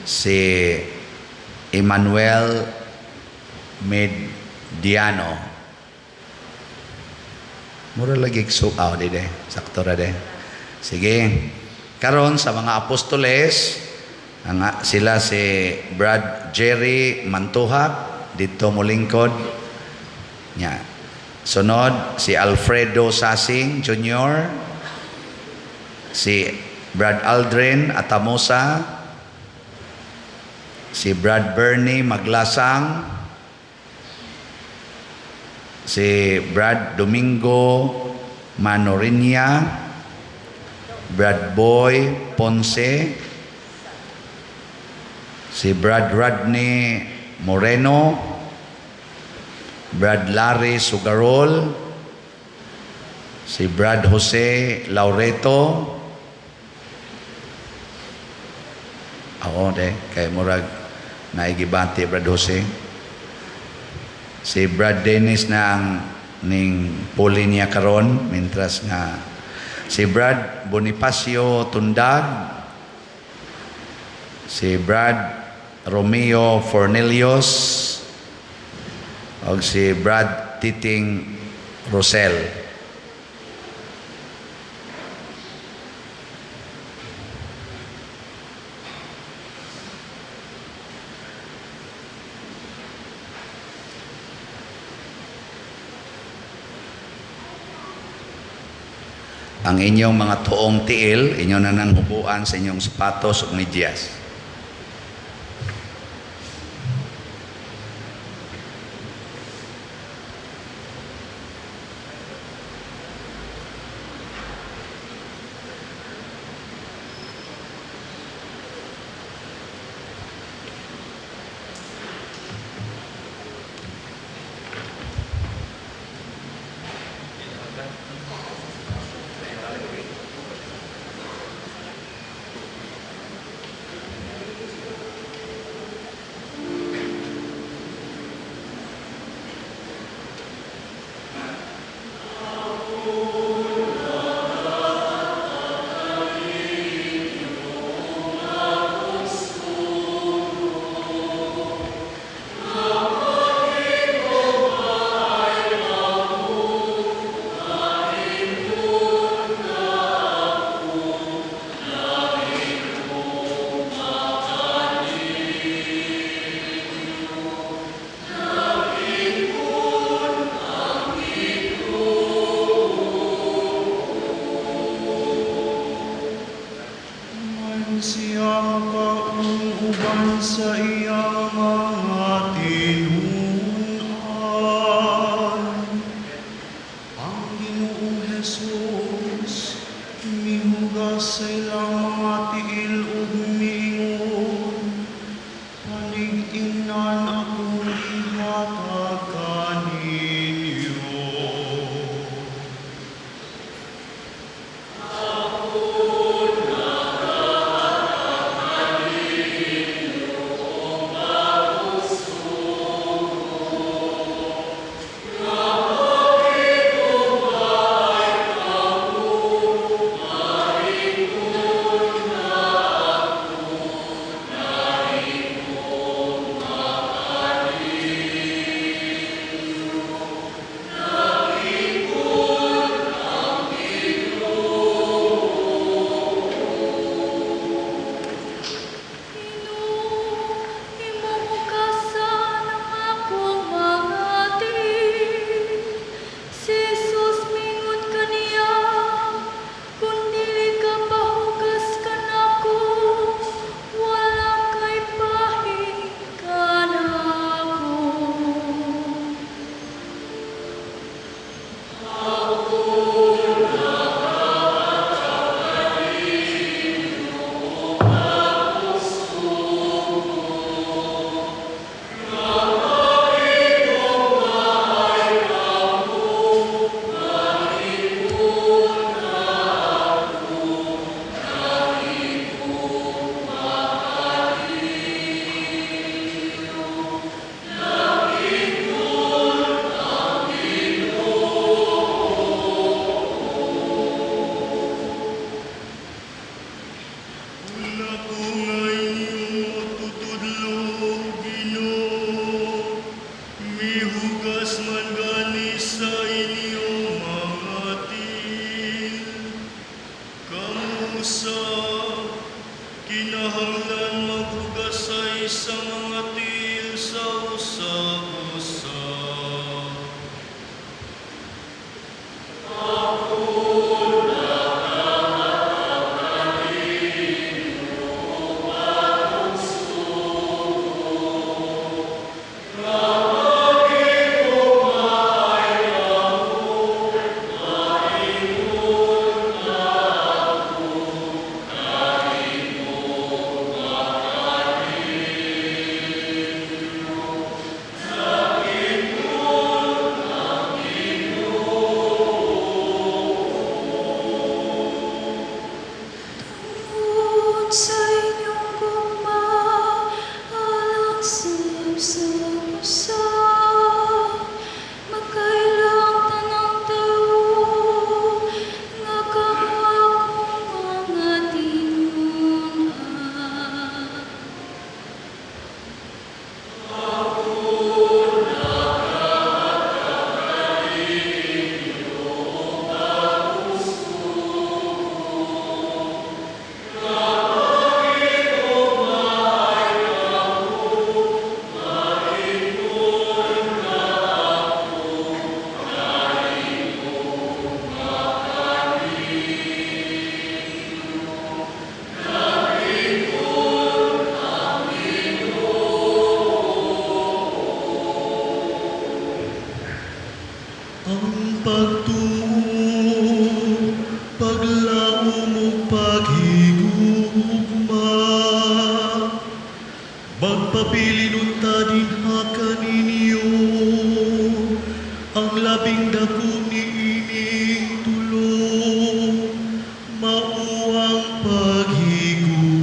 si Emmanuel Mediano. Mura lagi suaw dide, sakto ra de. Sige. Karon sa mga apostoles, sila si Brad Jerry Mantuhak, dito mo lingkod. Nya. Sunod, si Alfredo Sasing Jr., si Brad Aldrin Atamosa, si Brad Bernie Maglasang, si Brad Domingo Manorinia, Brad Boy Ponce, si Brad Rodney Moreno, Brad Larry Sugarol, si Brad Jose Laureto. Ako kay murag naigibati Brad Jose. Si Brad Dennis na ang ning puli niya karon, mintras nga si Brad Bonifacio Tundag, si Brad Romeo Fornelius, o si Brad Titing Rosel. Ang inyong mga tuong tiil, inyo na nang hubuan sa inyong sapatos o medyas. Jesus, mihugas sa ilang mga tiil ug miingon, palig-ingnan akong ihatag kaninyo. Imuhugasan ang akong mga tiil. Si Jesus mingon kaniya, kung dili ka pahugas ka nako, wala kay pahing ka nako. Wala ko ngayon tutudlo, Ginoo, mihugas man gani sa inyong mga tiil. Kamusa, kinahanglan maghugasay sa mga tiil sa usag-usag. Tungod sa inyong gugma, alang sa magkailang tanang tao, nga kamo akong mga tinunan. Ang pagtuo, paglao mo paghigugma, magpapili nun ta din ha kaninyo, ang labing dako ni ining tulong, mauang paghigugma.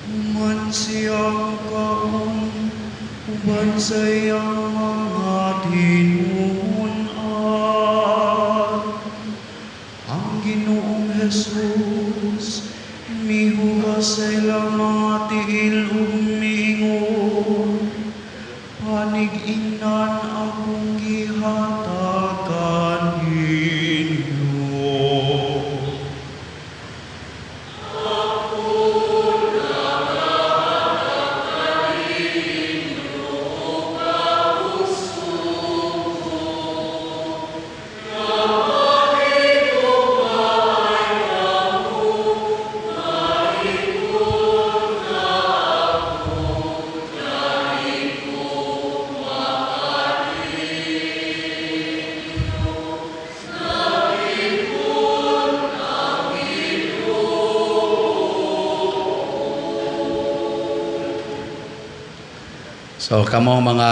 Uman siyang kaon, uban sa iyang mga tinunan. Ang Ginoong Jesus, mihugas sa ilang mga tiil ug miingon, So kamo mga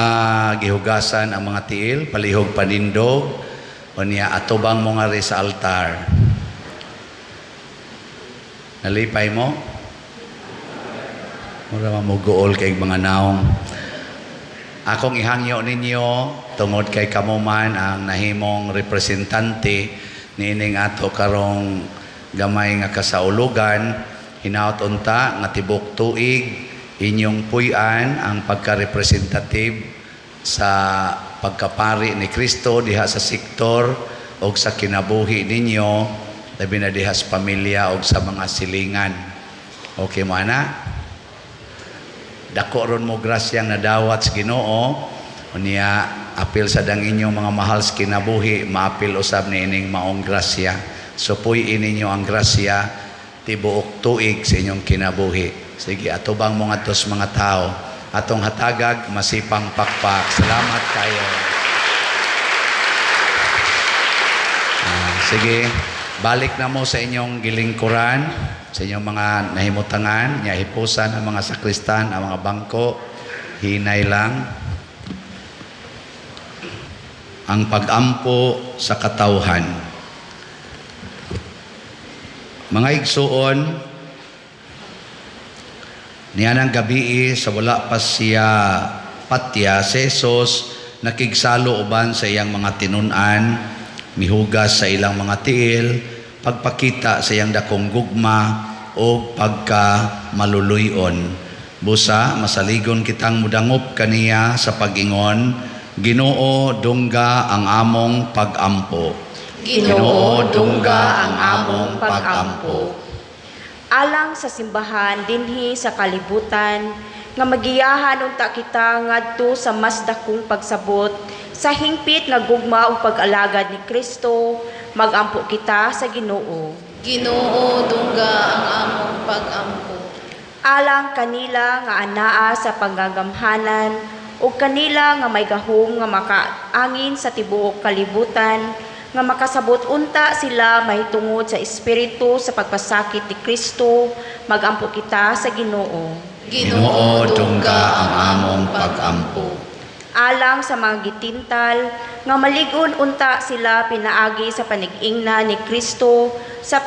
gihugasan ang mga tiil, palihog panindog, o niya atubang mo nga rin sa altar. Nalipay mo? Mura mamuguol kay mga naong. Akong ihangyo ninyo tungod kay kamuman ang nahimong representante niining ato karong gamay nga kasaulugan, hinaut unta nga tibok tuig inyong puy-an ang pagka-representative sa pagkapari ni Kristo diha sa sektor o sa kinabuhi ninyo, labi na diha sa pamilya o sa mga silingan. Okay mo ana? Dako ron mo grasyang nadawat sa Ginoo, unya apil sa dang inyong mga mahal sa kinabuhi, maapil usab ni ining maong grasya. So puy ininyo ang grasya tibuok tuig sa inyong kinabuhi. Sige, atubang mo nga tos mga tao. Atong hatagag, masipang pakpak. Salamat kayo. Sige, balik na mo sa inyong gilingkuran, sa inyong mga nahimutangan, niya hipusan ang mga sakristan, ang mga bangko, hinay lang. Ang pag-ampo sa katawhan. Mga igsuon, niyan ang gabi sa wala pa siya patya, si Jesus nakigsalo uban sa iyang mga tinunan, mihugas sa ilang mga tiil, pagpakita sa iyang dakong gugma o pagka maluluyon. Busa, masaligon kitang mudangop kaniya sa pag-ingon, Ginoo dungga ang among pag-ampo. Ginoo dungga ang among pag-ampo. Alang sa simbahan dinhi sa kalibutan nga magiyahan unta kita ngadto sa mas dakong pagsabot sa hingpit nga gugma ug pag-alagad ni Kristo, magampo kita sa Ginoo. Ginoo dungga ang among pag-ampo. Alang kanila nga anaa sa panggagamhanan ug kanila nga may gahom nga makaangin sa tibuok kalibutan, nga makasabot unta sila mahitungod sa espiritu sa pagpasakit ni Kristo, magampo kita sa Ginoo. Ginoo dungga ang among pag-ampo. Alang sa mga gitintal, nga maligon unta sila pinaagi sa panig-ingna ni Kristo sa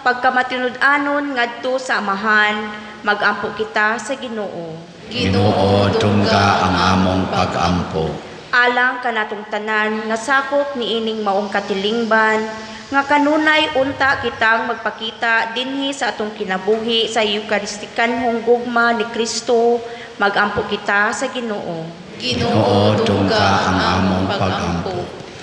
pagkamatinud-anon ngadto sa amahan, magampo kita sa Ginoo. Ginoo dungga ang among pag-ampo. Alang kanatong tanan nga sakop ni ining maong katilingban, nga kanunay unta kitang magpakita dinhi sa atong kinabuhi sa Eucharistikanhong gugma ni Kristo, magampo kita sa Ginoo. Ginoo dungga ang among pag-ampo.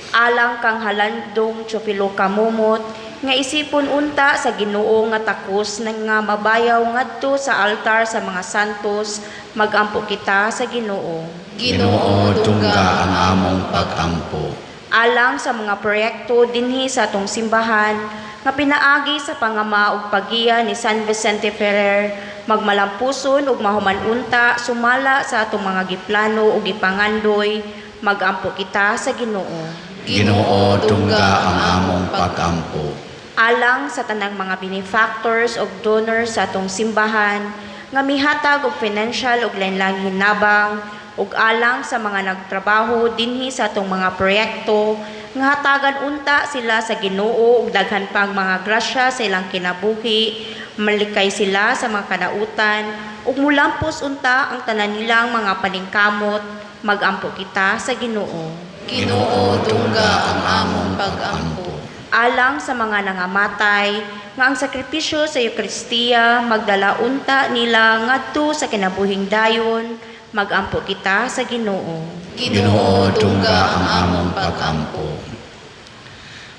Alang kang halandong Teofilo Kamumot, nga isipon unta sa Ginoo nga takos nga mabayaw ngadto sa altar sa mga santos, magampo kita sa Ginoo. Ginoo dungga ang among pag-ampo. Alang sa mga proyekto dinhi sa atong simbahan nga pinaagi sa pangama ug pagiya ni San Vicente Ferrer, magmalampuson ug mahuman unta sumala sa atong mga giplano ug gipangandoy, magampo kita sa Ginoo. Ginoo dungga ang among pag-ampo. Alang sa tanang mga benefactors ug donors sa atong simbahan nga mihatag og financial ug lain-laing hinabang, ug alang sa mga nagtrabaho dinhi sa atong mga proyekto nga hatagan unta sila sa Ginoo ug daghan pang mga grasya sa ilang kinabuhi, malikay sila sa mga kanautan ug mulampos unta ang tanan nilang mga paningkamot, magampo kita sa Ginoo. Ginoo dungga ang among pag-ampo. Alang sa mga nangamatay nga ang sakripisyo sa Eukaristiya magdala unta nila ngadto sa kinabuhing dayon, magampo kita sa Ginoo. Ginoo dungga ang among pag-ampo.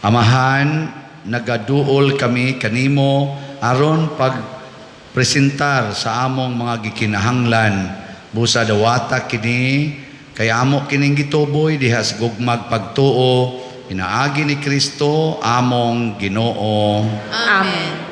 Amahan, nagaduol kami kanimo aron pagpresentar sa among mga gikinahanglan. Busa dawata kini kay amo kining gituboy diha sa gugmag pagtuo, pinaagi ni Kristo among Ginoo. Amen.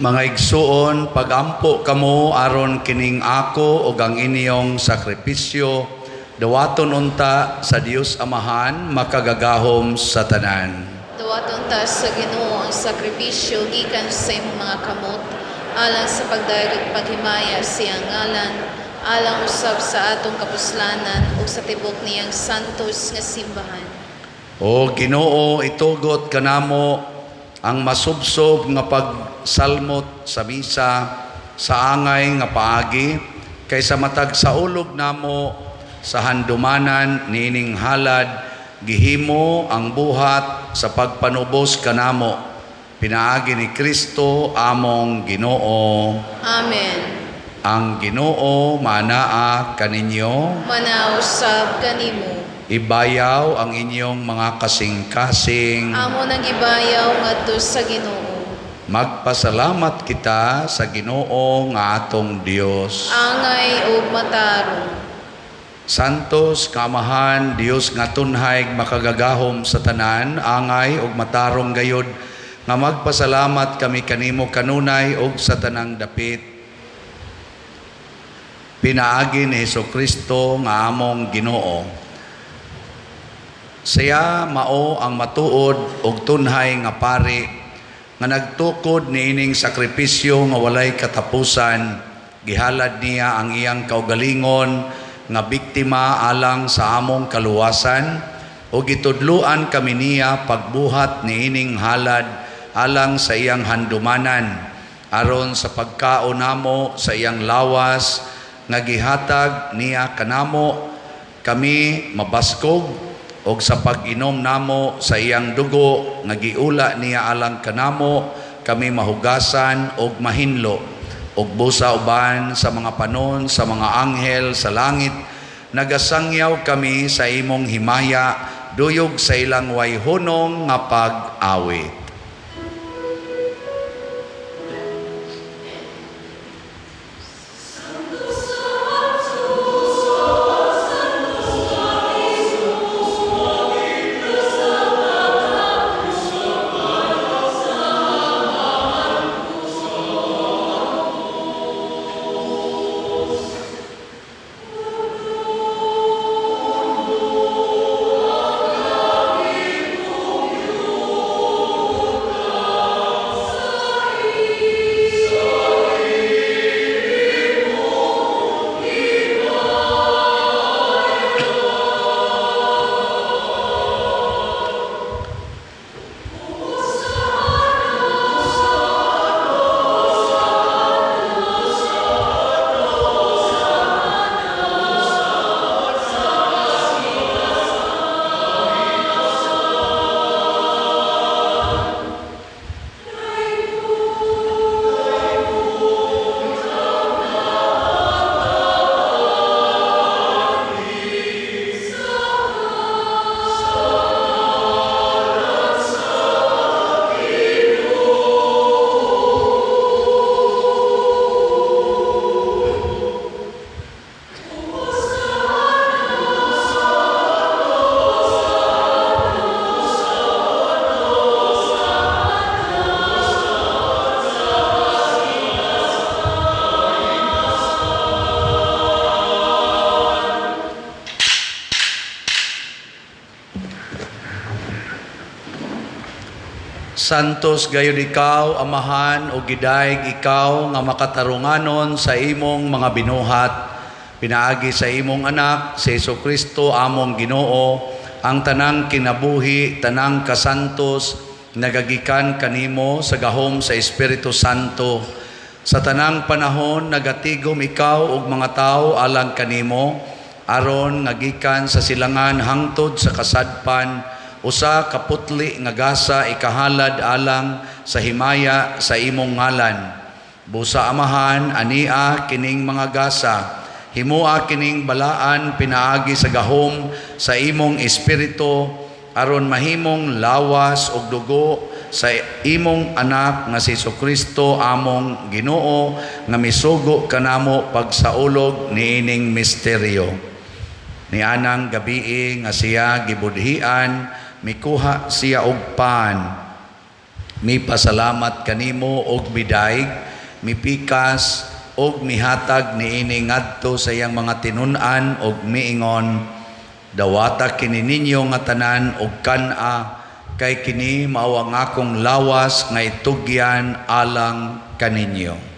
Mga igsuon, pagampo kamo aron kining ako ug ang inyong sakripisyo, dawaton unta sa Dios Amahan, makagagahom sa tanan. Dawaton ta sa Ginoo ang sakripisyo gikan sa imong mga kamot, alang sa pagdayeg paghimaya siyang ngalan, alang usab sa atong kapuslanan ug sa tibok niyang santos nga simbahan. O Ginoo, itugot kanamo ang masubsob nga pagsalmot sa misa sa angay nga paagi, kaysa matag sa ulog namo sa handumanan niining halad, gihimo ang buhat sa pagpanubos kanamo. Pinaagi ni Kristo among Ginoo. Amen. Ang Ginoo manaa kaninyo, Manausab kanimo. ibayaw ang inyong mga kasing-kasing. Amo nang gibayaw ngadto sa Ginoo. Magpasalamat kita sa Ginoo nga atong Dios. Angay ug matarong. Santos kamahan Dios nga tunhay makagagahom sa tanan, angay ug matarong gayod nga magpasalamat kami kanimo kanunay ug sa tanang dapit. Pinaagi ni Hesukristo nga among Ginoo. Siya mao ang matuod ug tunhay nga pari nga nagtukod niining sakripisyo nga walay katapusan. Gihalad niya ang iyang kaugalingon nga biktima alang sa among kaluwasan ug gitudluan kami niya pagbuhat niining halad alang sa iyang handumanan aron sa pagkaon namo sa iyang lawas nga gihatag niya kanamo, kami mabaskog og sa pag-inom namo sa iyang dugo nga giula niya alang kanamo, kami mahugasan og mahinlo og busa uban sa mga panon sa mga anghel sa langit. Nagasangyaw kami sa imong himaya, duyog sa ilang wayhunong nga pag-awit. Santos gayud ikaw, Amahan, o gidayeg ikaw nga makatarunganon sa imong mga binuhat. Pinaagi sa imong anak, si Hesukristo among Ginoo, ang tanang kinabuhi, tanang kasantos, nagagikan kanimo sa gahom sa Espiritu Santo. Sa tanang panahon, nagatigom ikaw ug mga tao alang kanimo, aron ngagikan sa silangan hangtod sa kasadpan, usa kaputli nga gasa ikahalad alang sa himaya sa imong ngalan. Busa Amahan, ania kining mga gasa, himua kining balaan pinaagi sa gahom sa imong espiritu, aron mahimong lawas ug dugo sa imong anak nga si Hesukristo among Ginoo, nga misugo kanamo pagsaulog niining misteryo. Nianang gabii nga siya gibudhian, mikuha siya og pan. Mipasalamat kanimo og midaig, mipikas og mihatag niini ngadto sa iyang mga tinun-an og miingon, dawata kini ninyo nga tanan og kan-a, kay kini mao ang akong lawas nga itugyan alang kaninyo.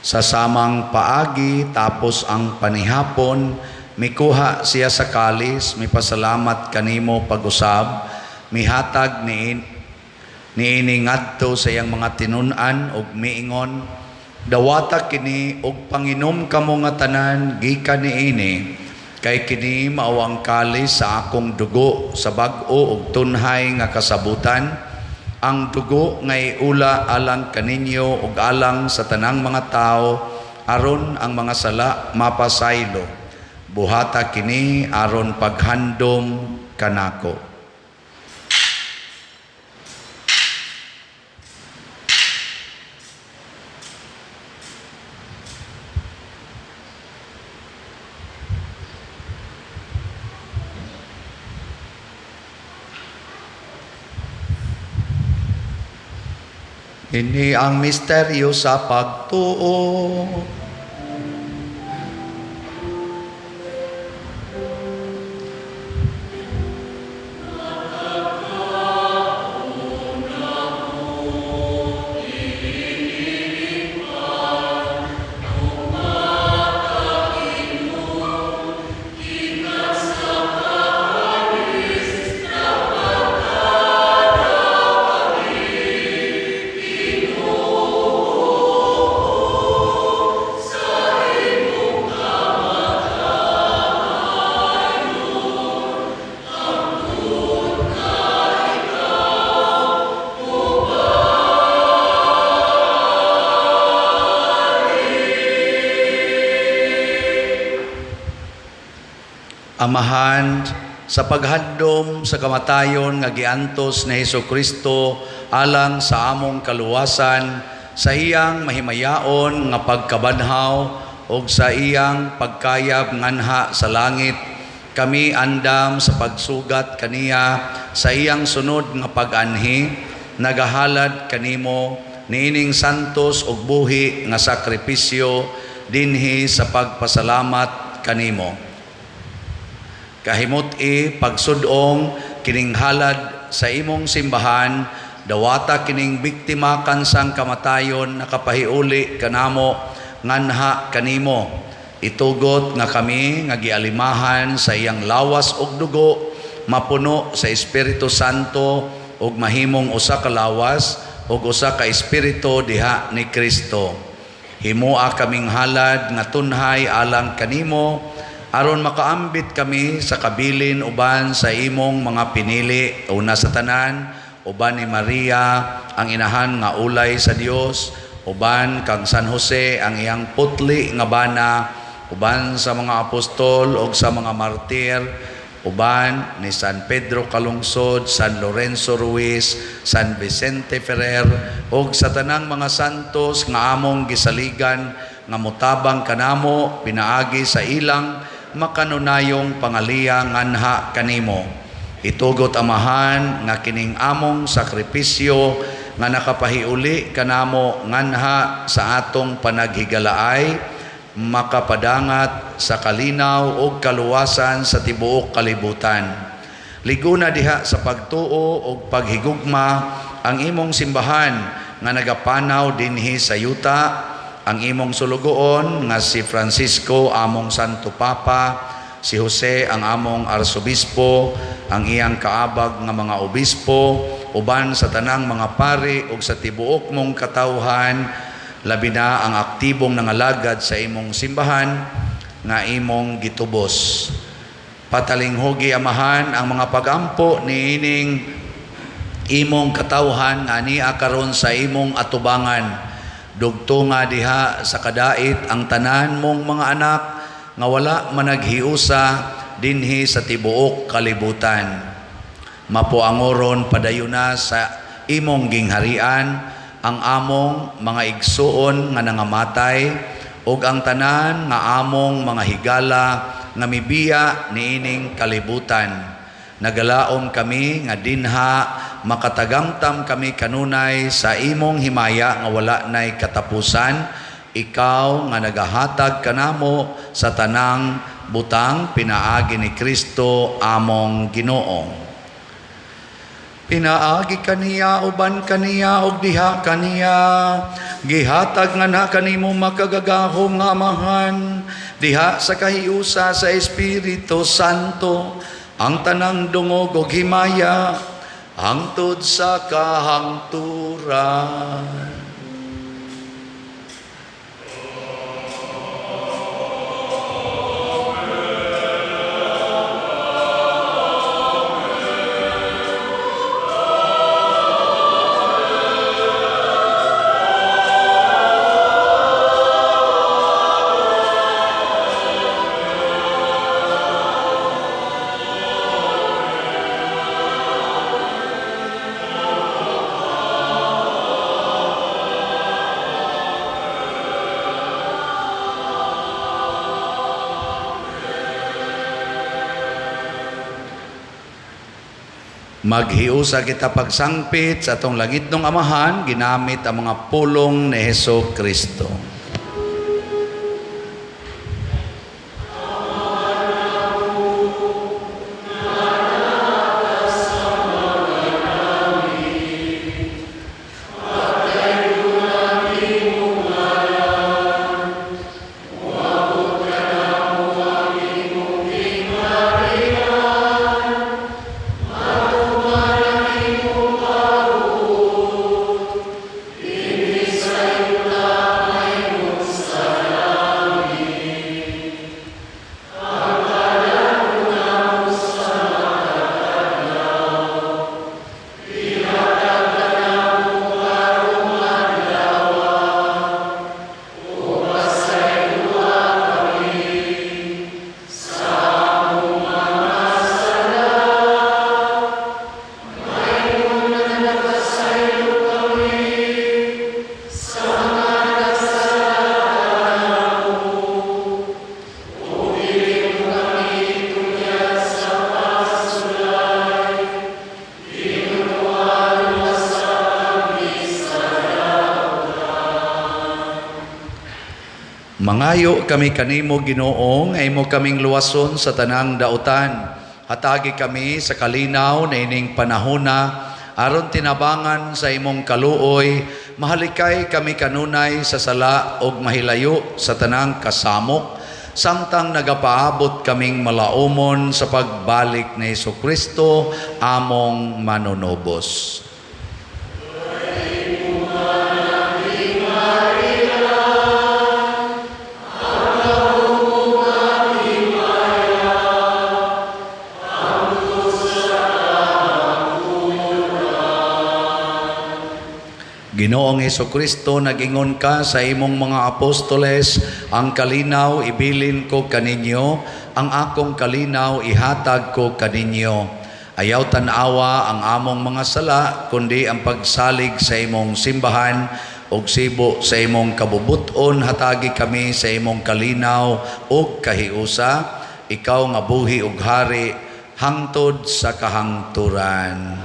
Sa samang paagi tapos ang panihapon, mikuha siya sa kalis, mipasalamat kanimo pag-usab, mihatag niini ngadto sa iyang mga tinun-an ug miingon, dawata kini ug panginom kamo nga tanan gikan niini, kay kini mao ang kalis sa akong dugo sa bag-o ug tunhay nga kasabutan. Ang dugo ngay ula alang kaninyo ug alang sa tanang mga tao aron ang mga sala mapasaylo. Buhata kini aron paghandom kanako. Ini ang misteryo sa pagtuo. Amahan, sa paghandom sa kamatayon nga giantos ni Hesukristo alang sa among kaluwasan, sa iyang mahimayaon nga pagkabanhaw o sa iyang pagkayab nganha sa langit, kami andam sa pagsugat kaniya sa iyang sunod nga pag-anhi, nagahalad kanimo niining santos ug buhi nga sakripisyo dinhi sa pagpasalamat kanimo. Kahimot-i pagsudong kining halad sa imong simbahan, dawata kining biktima kansang kamatayon nakapahiuli kanamo nganha kanimo. Itugot nga kami nga gialimahan sa iyang lawas ug dugo, mapuno sa Espiritu Santo ug mahimong usa ka lawas ug usa ka espiritu diha ni Kristo. Himoa kaming halad nga tunhay alang kanimo, aron makaambit kami sa kabilin uban sa imong mga pinili, una sa tanan, uban ni Maria, ang inahan nga ulay sa Dios, uban kang San Jose, ang iyang putli nga bana, uban sa mga apostol ug sa mga martir, uban ni San Pedro Calungsod, San Lorenzo Ruiz, San Vicente Ferrer, ug sa tanang mga santos nga among gisaligan nga mutabang kanamo pinaagi sa ilang makanunayong pangaliya nganha kanimo. Itugot amahan nga kining among sakripisyo nga nakapahiuli kanamo nganha sa atong panaghigalaay makapadangat sa kalinaw ug kaluwasan sa tibuok kalibutan. Liguna diha sa pagtuo ug paghigugma ang imong simbahan nga nagapanaw dinhi sa yuta, ang imong sulugoon nga si Francisco among Santo Papa, si Jose ang among Arsobispo, ang iyang kaabag nga mga obispo, uban sa tanang mga pari ug sa tibuok mong katawhan, labi na ang aktibong nangalagad sa imong simbahan nga imong gitubos. Patalinghogi amahan ang mga pagampo niining imong katawhan nga niya karon sa imong atubangan. Dugtunga diha sa kadait ang tanan mong mga anak nga wala managhiusa dinhi sa tibuok kalibutan. mapuangoron padayuna sa imong gingharian ang among mga igsuon nga nangamatay ug ang tanan nga among mga higala nga mibiya niining kalibutan. Nagalaom kami nga dinha makatagamtam kami kanunay sa imong himaya nga wala nay katapusan, ikaw nga nagahatag kanamo sa tanang butang pinaagi ni Kristo among Ginoo. Pinaagi kaniya, uban kaniya, ug diha kaniya. Gihatag nga na kanimo makagagahom nga amahan, diha sa kahiusa sa Espiritu Santo, ang tanang dungog ug himaya, hangtod sa kahangturan. Maghiusa kita pagsangpit sa atong langitnong amahan, ginamit ang mga pulong ni Hesus Kristo. Mangayo kami kanimo Ginoo nga imo kaming luwason sa tanang dautan. Hatagi kami sa kalinaw na ining panahona aron tinabangan sa imong kaluoy. Mahalikay kami kanunay sa sala ug mahilayo sa tanang kasamok samtang nagapaabot kaming malaumon sa pagbalik ni Jesucristo among manunobos. Ginoong Jesucristo, nag-ingon ka sa imong mga apostoles, ang kalinaw ibilin ko kaninyo, ang akong kalinaw ihatag ko kaninyo. Ayaw tanawa ang among mga sala, kundi ang pagsalig sa imong simbahan, ug sibo sa imong kabubuton, hatagi kami sa imong kalinaw ug kahiusa, ikaw nga buhi ug hari, hangtod sa kahangturan.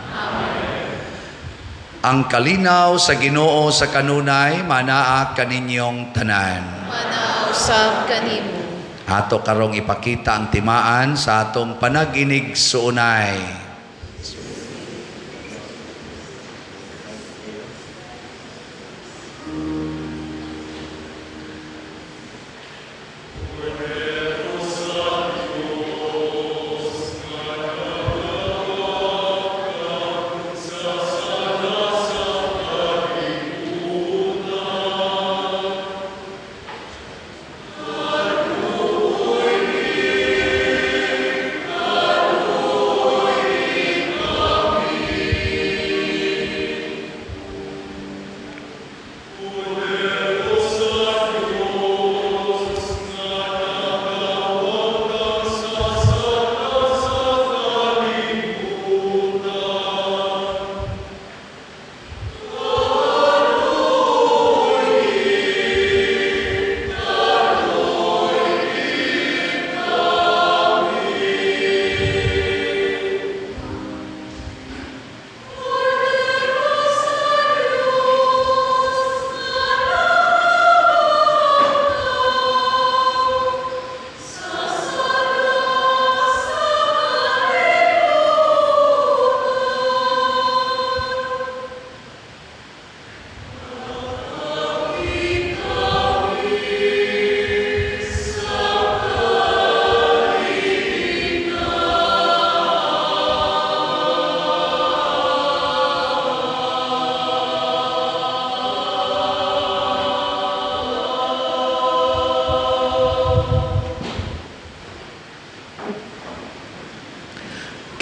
Ang kalinaw sa Ginoo sa kanunay, manaa kaninyong tanan. Manausab kanimo. Ato karong ipakita ang timaan sa atong panaginig suunay.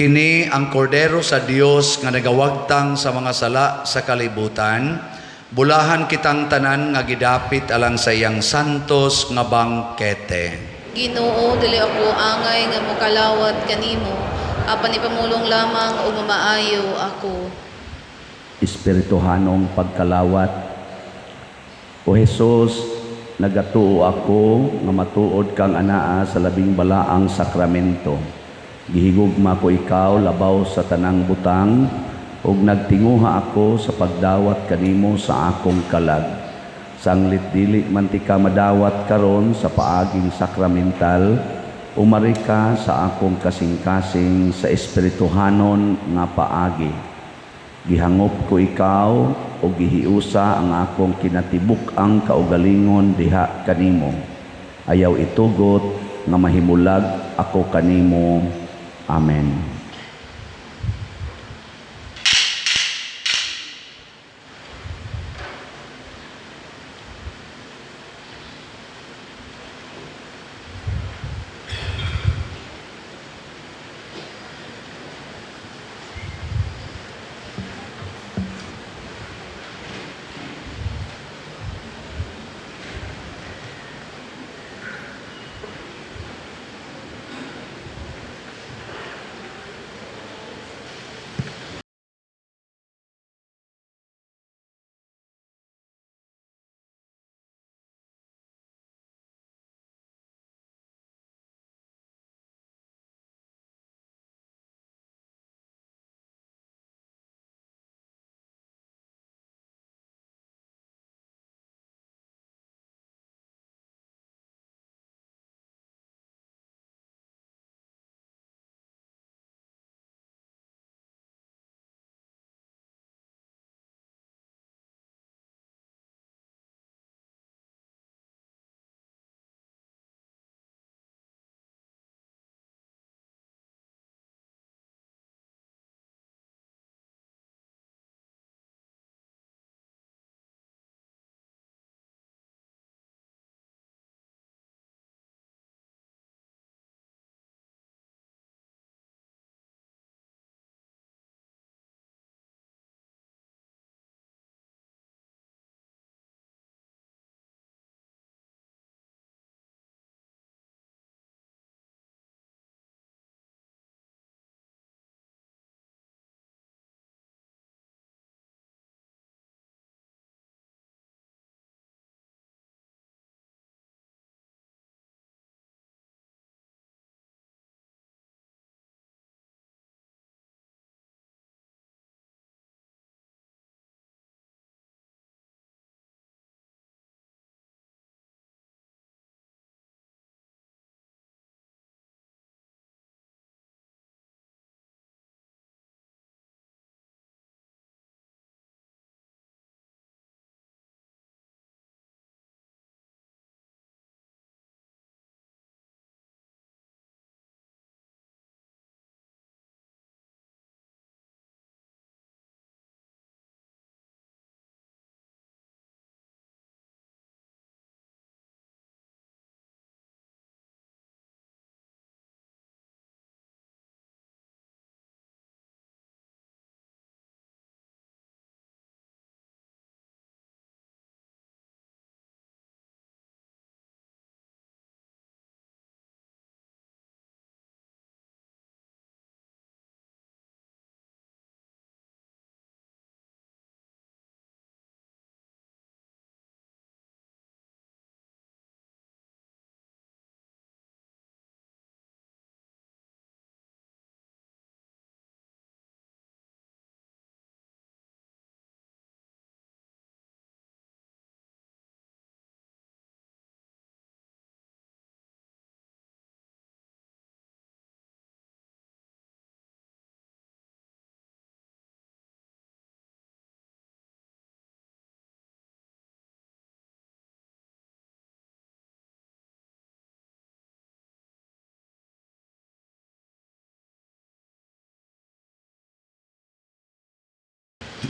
Kini ang kordero sa Dios nga nagawagtang sa mga sala sa kalibutan, bulahan kitang tanan nga gidapit alang sa iyang santos nga bangkete. Ginoo, dili ako angay nga mokalawat kanimo, apan ipamulong lamang o mamaayo ako. Espirituhanong pagkalawat. O Jesus, nagatuo ako nga matuod kang anaa sa labing balaang sakramento. Gihigugma ko ikaw labaw sa tanang butang ug nagtinguha ako sa pagdawat kanimo sa akong kalag. Sanglit dili man ti ka madawat karon sa paaging sakramental, umari ka sa akong kasing-kasing sa espirituhanon nga paagi. Gihangop ko ikaw o gihiusa ang akong kinatibuk-ang kaugalingon diha kanimo. Ayaw itugot nga mahimulag ako kanimo. Amen.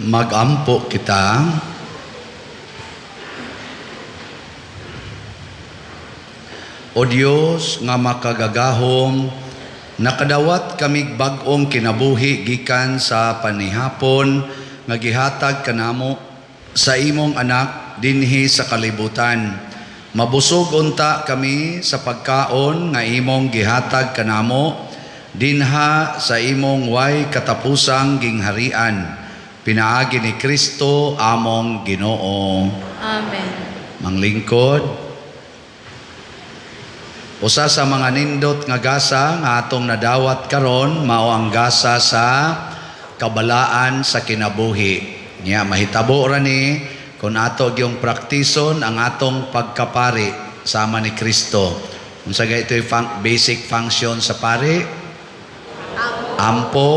Magampo kita. O Dios nga makagagahom Nakadawat kamig bag-ong kinabuhi gikan sa panihapon nga gihatag kanamo sa imong anak dinhi sa kalibutan. Mabusog unta kami sa pagkaon nga imong gihatag kanamo dinha sa imong way katapusang gingharian. Pinaagi ni Kristo among Ginoo. Amen. Manglingkod. Usa sa mga nindot nga gasa nga atong nadawat karon mao ang gasa sa kabalaan sa kinabuhi. Nya mahitabo ra ni kung ato gyung praktison ang atong pagkapari sama ni Kristo. Unsa gay ito'y basic function sa pari? Ampo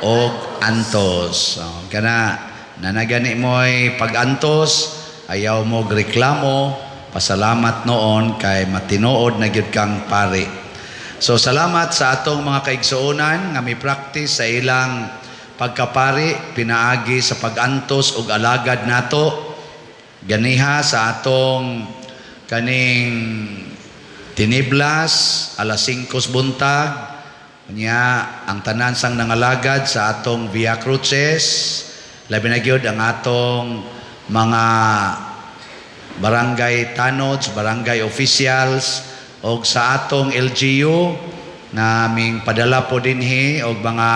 o antos. So, kana nanagani mo'y pag-antos, ayaw mo reklamo, pasalamat noon kay matinuod na gyud kang pari. So salamat sa atong mga kaigsuonan nga mi-practice sa ilang pagkapari, pinaagi sa pag-antos ug alagad nato. Ganiha sa atong kaning tiniblas alas 5 buntag. Nya ang tanan sang nangalagad sa atong Via Cruces, labi na gyud ang atong mga barangay tanods, barangay officials og sa atong LGU na aming padala po dinhi og mga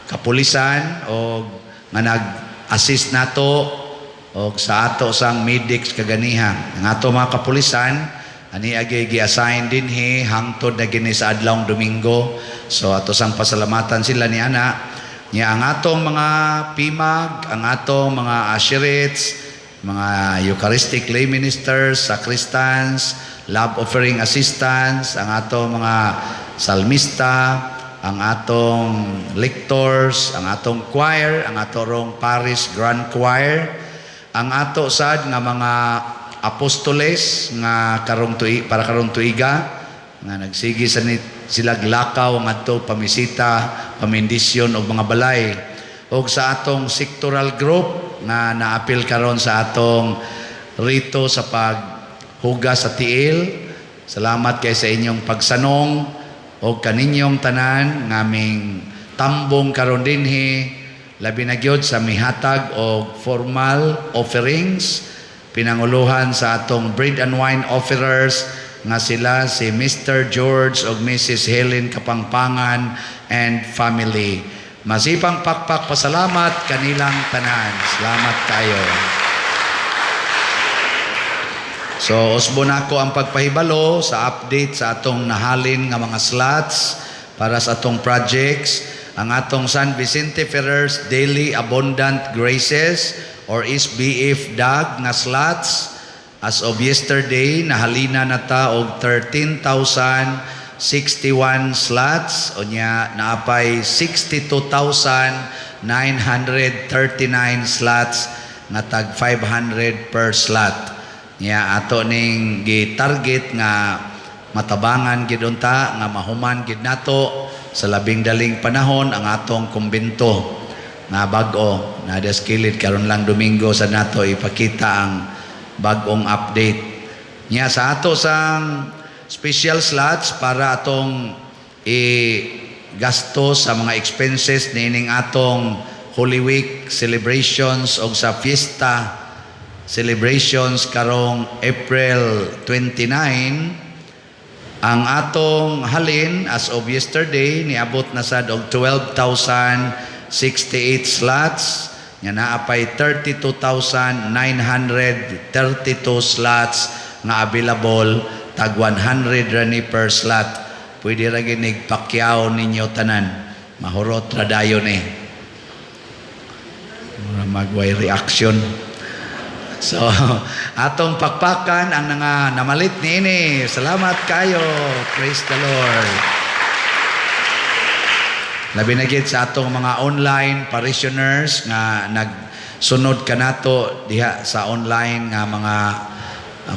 kapulisan og nga nag-assist nato og sa ato sang medics kaganiha. Ang ato mga kapulisan ani agi gi-assign dinhi hangtod na gini sa adlawng Domingo. So ato sang pasalamatan sila ni ana. Nya ang atong mga pimag, ang atong mga asherites, mga Eucharistic lay ministers, sacristans, love offering assistants, ang atong mga salmista, ang atong lectors, ang atong choir, ang atong parish grand choir, ang ato sad nga mga apostoles nga para karong tuiga nga nagsigi sa sila glakaw ang ato pamisita, pamindisyon og mga balay, og sa atong sectoral group nga naapil karon sa atong rito sa paghugas sa tiil. Salamat kay sa inyong pagsanong o kaninyong tanan ngaming tambong karon dinhi, labi na gyud sa mihatag og formal offerings, pinanguluhan sa atong bread and wine offerers nga sila si Mr. George o Mrs. Helen Kapangpangan and family. Masipang pakpak pasalamat kanilang tanan. Salamat kayo. So, usbo na ako ang pagpahibalo sa update sa atong nahalin nga mga slots para sa atong projects. Ang atong San Vicente Ferrer's Daily Abundant Graces or SBF DAG nga slots. As of yesterday, nahalina na ta og 13,061 slots. O niya, naapay 62,939 slots nga tag 500 per slot. Niya, ato ning gi-target nga matabangan gid unta, nga mahuman gid nato sa labing daling panahon ang atong kumbento nga bag-o. Nadaskilid karon lang Domingo sa nato ipakita ang bagong update niya sa ato sang special slots para atong i-gasto sa mga expenses nining atong Holy Week celebrations o sa fiesta celebrations karong April 29. Ang atong halin as of yesterday niabot na sad og 12,068 slots. Nga naapay 32,932 slots nga available, tag 100 rani per slot. Pwede ra ginig pakyaw ninyo tanan. Mahurot ra dayon eh. Magway reaction. So, atong pakpakan ang namalit niini. Salamat kayo. Praise the Lord. Labi na gid sa atong mga online parishioners nga nagsunod kanato diha sa online nga mga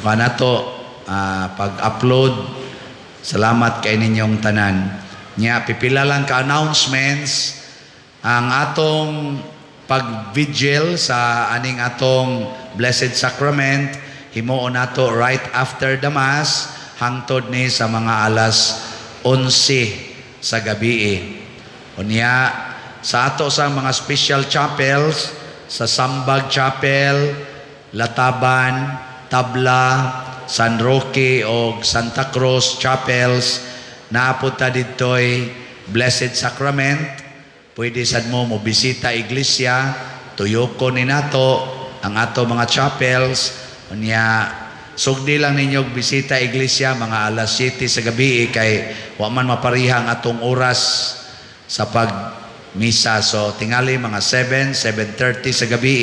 kanato pag-upload. Salamat kay ninyong tanan. Nya pipila lang ka announcements ang atong pag-vigil sa aning atong Blessed Sacrament himuon nato right after the Mass hangtod ni sa mga alas 11 sa gabi. Unya sa ato sa mga special chapels sa Sambag Chapel, Lataban, Tabla, San Roque o Santa Cruz Chapels, naapunta dito'y Blessed Sacrament. Pwede sad mo bisita iglesia, tuyoko ni nato ang ato mga chapels. Unya sugdi lang ninyo bisita iglesia mga alas 7 sa gabi kay wa man mapariha ang atong oras sa pagmisa. So tingali mga 7:30 sa gabi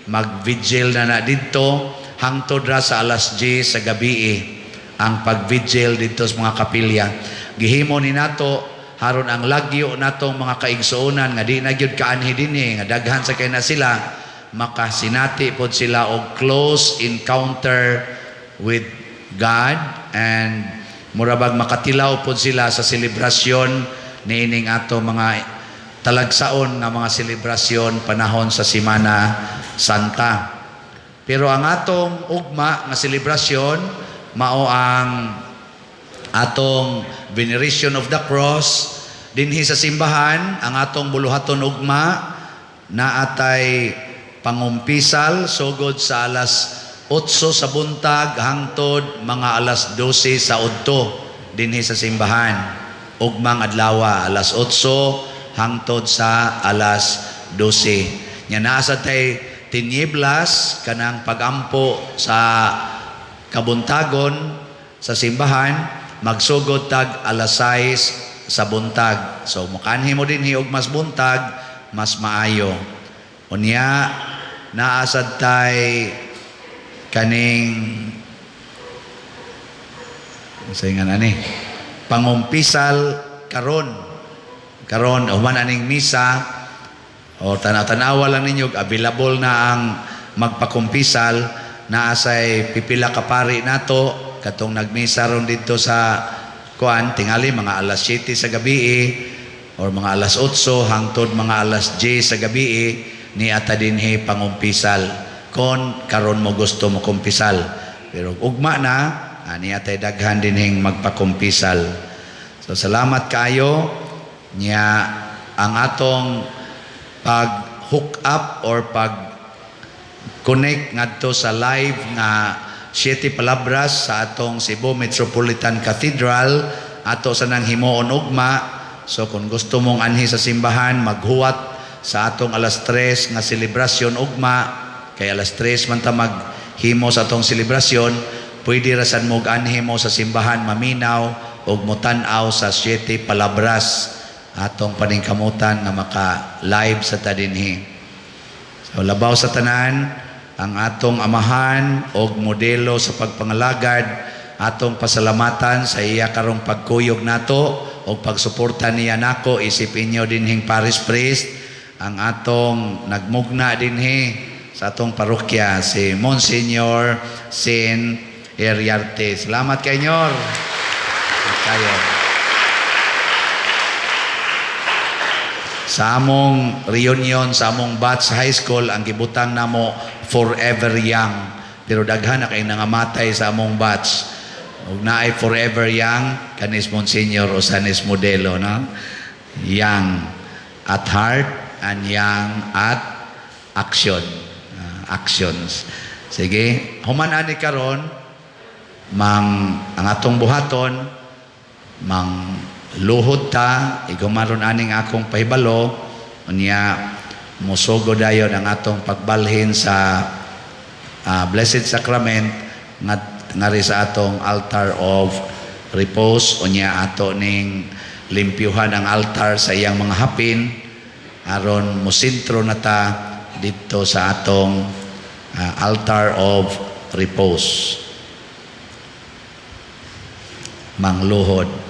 mag-vigil na dito hangtod ra sa alas 10 sa gabi ang pag-vigil dito sa mga kapilya. Gihimo ni nato haron ang lagyo natong mga kaigsuonan nga di na gyud kaanhi dinhi nga daghan sa kay na sila makasinati pod sila og close encounter with God and murabag makatilaw pod sila sa selebrasyon niining ato mga talagsaon nga mga selebrasyon panahon sa Semana Santa. Pero ang atong ugma nga selebrasyon mao ang atong Veneration of the Cross dinhi sa simbahan. Ang atong buluhaton ugma naatay pangumpisal sugod sa alas 8 sa buntag hangtod mga alas 12 sa udto dinhi sa simbahan. Ugmang adlaw alas 8 hangtod sa alas 12. Nya naa sa tay tinieblas kanang pagampo sa kabuntagon sa simbahan magsugod tag alas 6 sa buntag. So mukanhi mo dinhi og mas buntag mas maayo. Unya naa sad tay kaning saingan ani pangumpisal karon human aning misa o tanaw-tanawa lang ninyo available na ang magpakumpisal naa say pipila ka pari nato katong nagmisa ron dito sa kuan tingali mga alas 7 sa gabi or mga alas 8 hangtod mga alas 10 sa gabi ni ata dinhi pangumpisal kon karon mo gusto mo kumpisal. Pero ugma na ani atay daghan dinhing magpakumpisal. So salamat kayo nya ang atong pag hook up or pag connect ngadto sa live nga 7 palabras sa atong Cebu Metropolitan Cathedral ato sa nang himuon ugma. So kung gusto mong anhi sa simbahan maghuwat sa atong alas 3 nga selebrasyon ugma kay alas 3 man ta maghimo sa atong selebrasyon pwede rasan mo anhi mo sa simbahan maminaw og mutan-aw sa 7 palabras atong paningkamutan nga maka live sa tadinhi. So labaw sa tanan ang atong amahan og modelo sa pagpangalagad atong pasalamatan sa iya karong pagkuyog nato og pagsuporta niya nako isip inyo dinhing parish priest ang atong nagmugna dinhi sa atong parokya si Monsignor Sin Heriarte. Salamat kay Nyor kayo sa among reunion sa among batch high school. Ang gibutang namo Forever Young, pero daghan na kay nangamatay sa among batch ug naay Forever Young kanis Monsignor Osanes modelo no? Young at heart and young at action. Actions. Sige, human ani karon mang ang atong buhaton mang luhod ta igumaron aning akong pahibalo unya musugo dayon ang atong pagbalhin sa Blessed Sacrament ngari sa atong altar of repose unya ato ning limpyuhan ang altar sa iyang mga hapin aron mosentro na ta dito sa atong altar of repose. Mangluhod.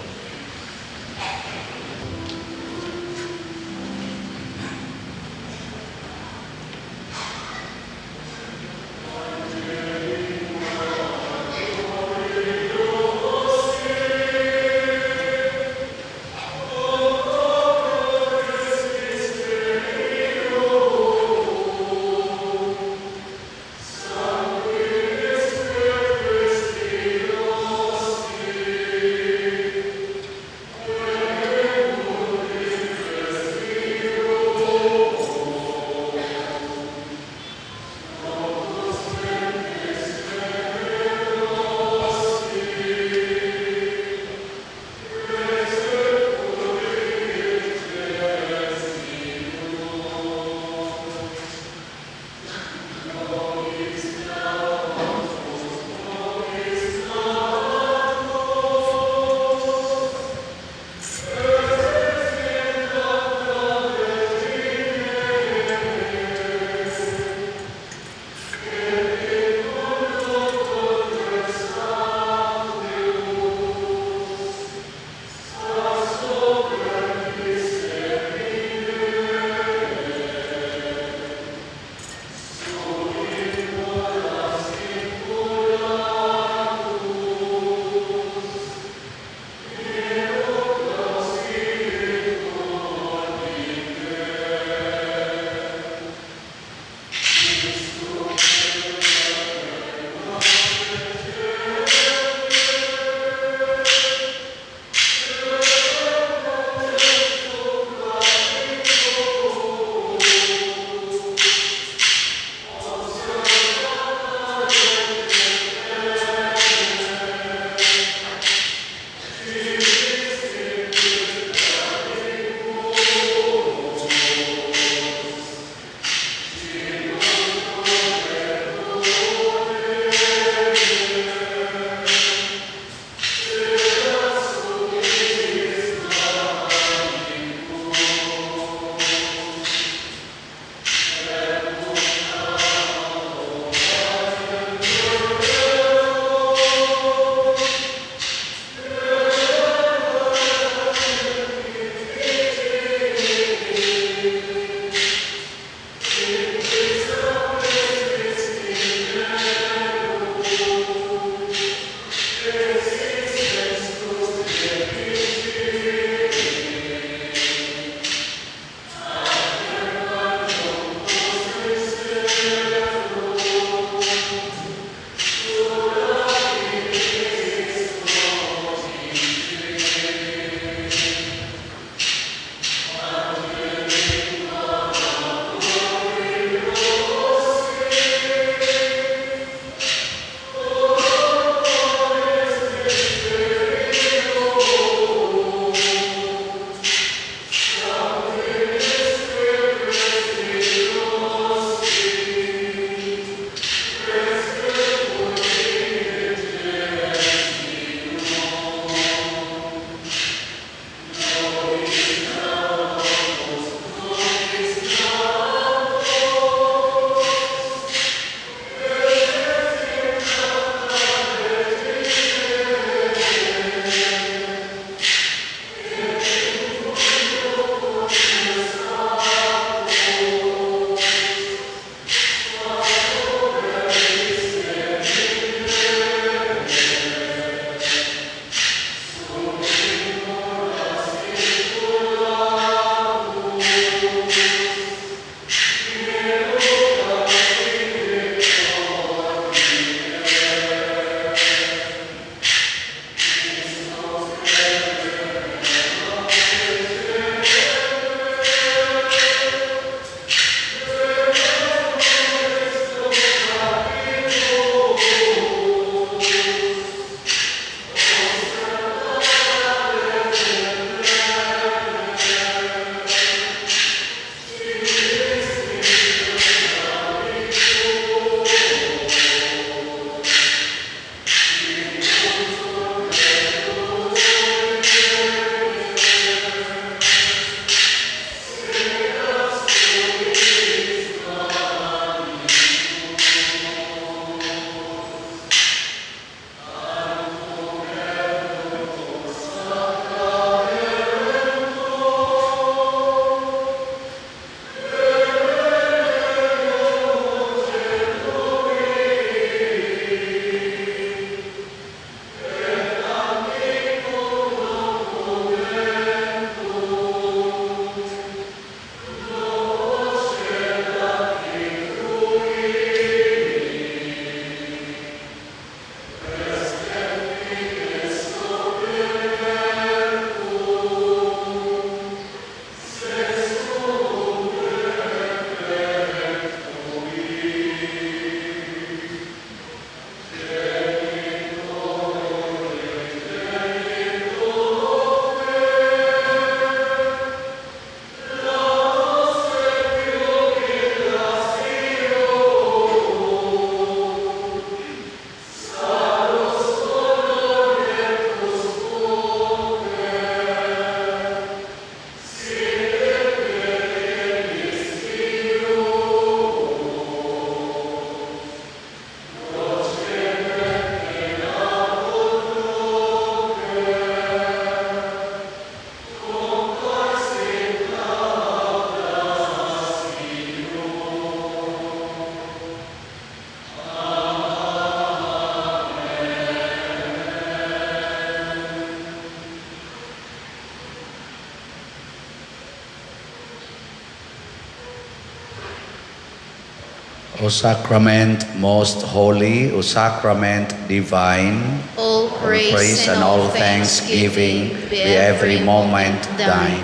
O sacrament most holy, O sacrament divine, All praise and all thanksgiving be every moment thine.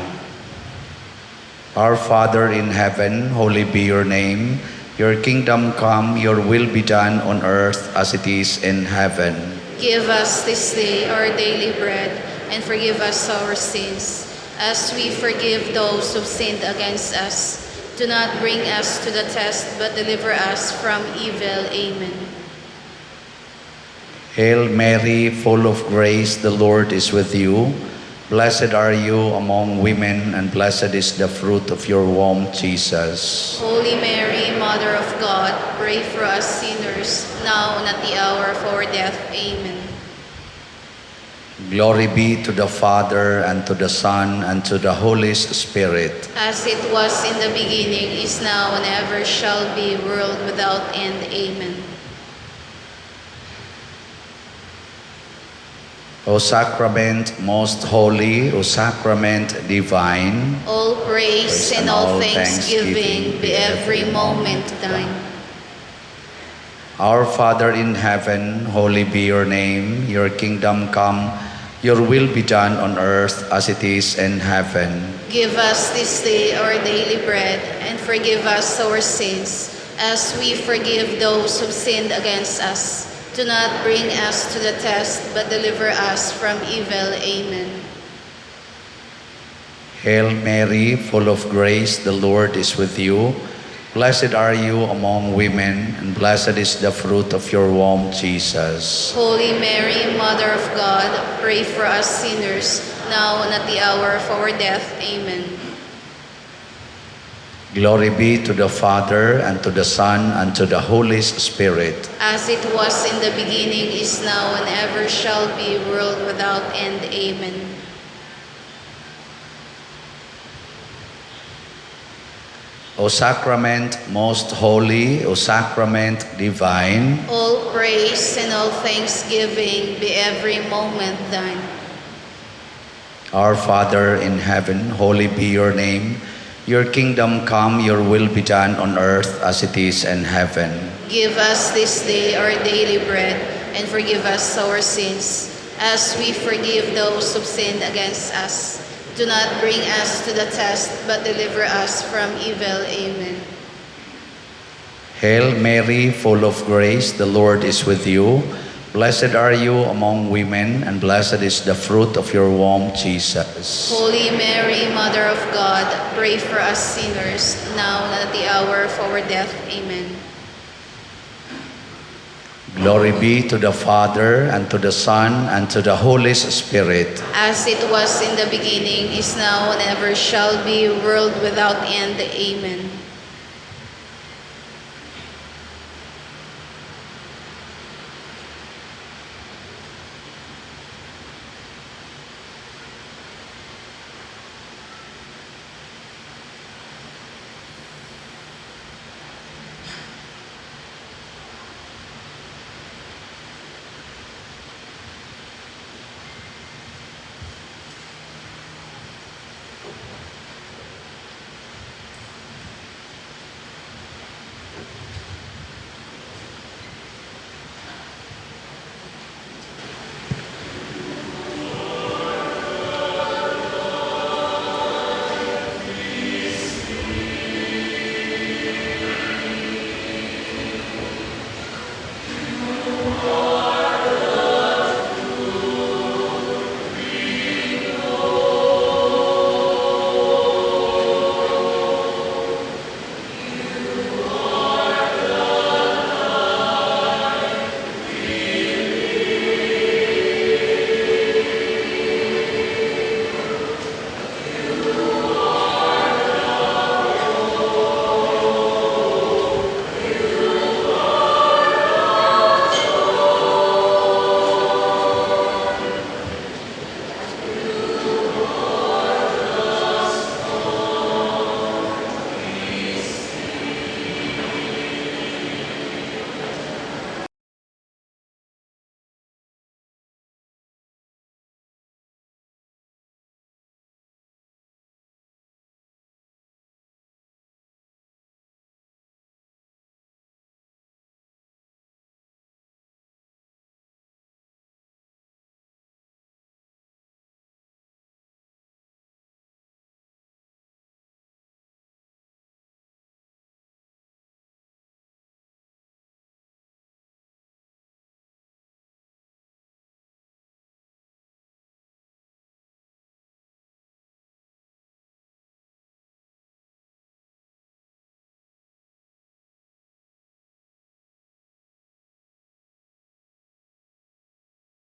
Our Father in heaven, holy be your name. Your kingdom come, your will be done on earth as it is in heaven. Give us this day our daily bread, and forgive us our sins, as we forgive those who've sinned against us. Do not bring us to the test, but deliver us from evil. Amen. Hail Mary, full of grace, the Lord is with you. Blessed are you among women, and blessed is the fruit of your womb, Jesus. Holy Mary, Mother of God, pray for us sinners, now and at the hour of our death. Amen. Glory be to the Father, and to the Son, and to the Holy Spirit. As it was in the beginning, is now, and ever shall be, world without end. Amen. O sacrament most holy, O sacrament divine, All praise and all thanksgiving be every moment thine. Our Father in heaven, holy be your name. Your kingdom come, your will be done on earth as it is in heaven. Give us this day our daily bread, and forgive us our sins, as we forgive those who sinned against us. Do not bring us to the test, but deliver us from evil. Amen. Hail Mary, full of grace, the Lord is with you. Blessed are you among women, and blessed is the fruit of your womb, Jesus. Holy Mary, Mother of God, pray for us sinners, now and at the hour of our death. Amen. Glory be to the Father, and to the Son, and to the Holy Spirit. As it was in the beginning, is now, and ever shall be, world without end. Amen. O sacrament most holy, O sacrament divine, All praise and all thanksgiving be every moment thine. Our Father in heaven, holy be your name. Your kingdom come, your will be done on earth as it is in heaven. Give us this day our daily bread, and forgive us our sins, as we forgive those who've sinned against us. Do not bring us to the test, but deliver us from evil. Amen. Hail Mary, full of grace, the Lord is with you. Blessed are you among women, and blessed is the fruit of your womb, Jesus. Holy Mary, Mother of God, pray for us sinners, now and at the hour of our death. Amen. Glory be to the Father, and to the Son, and to the Holy Spirit. As it was in the beginning, is now, and ever shall be, world without end. Amen.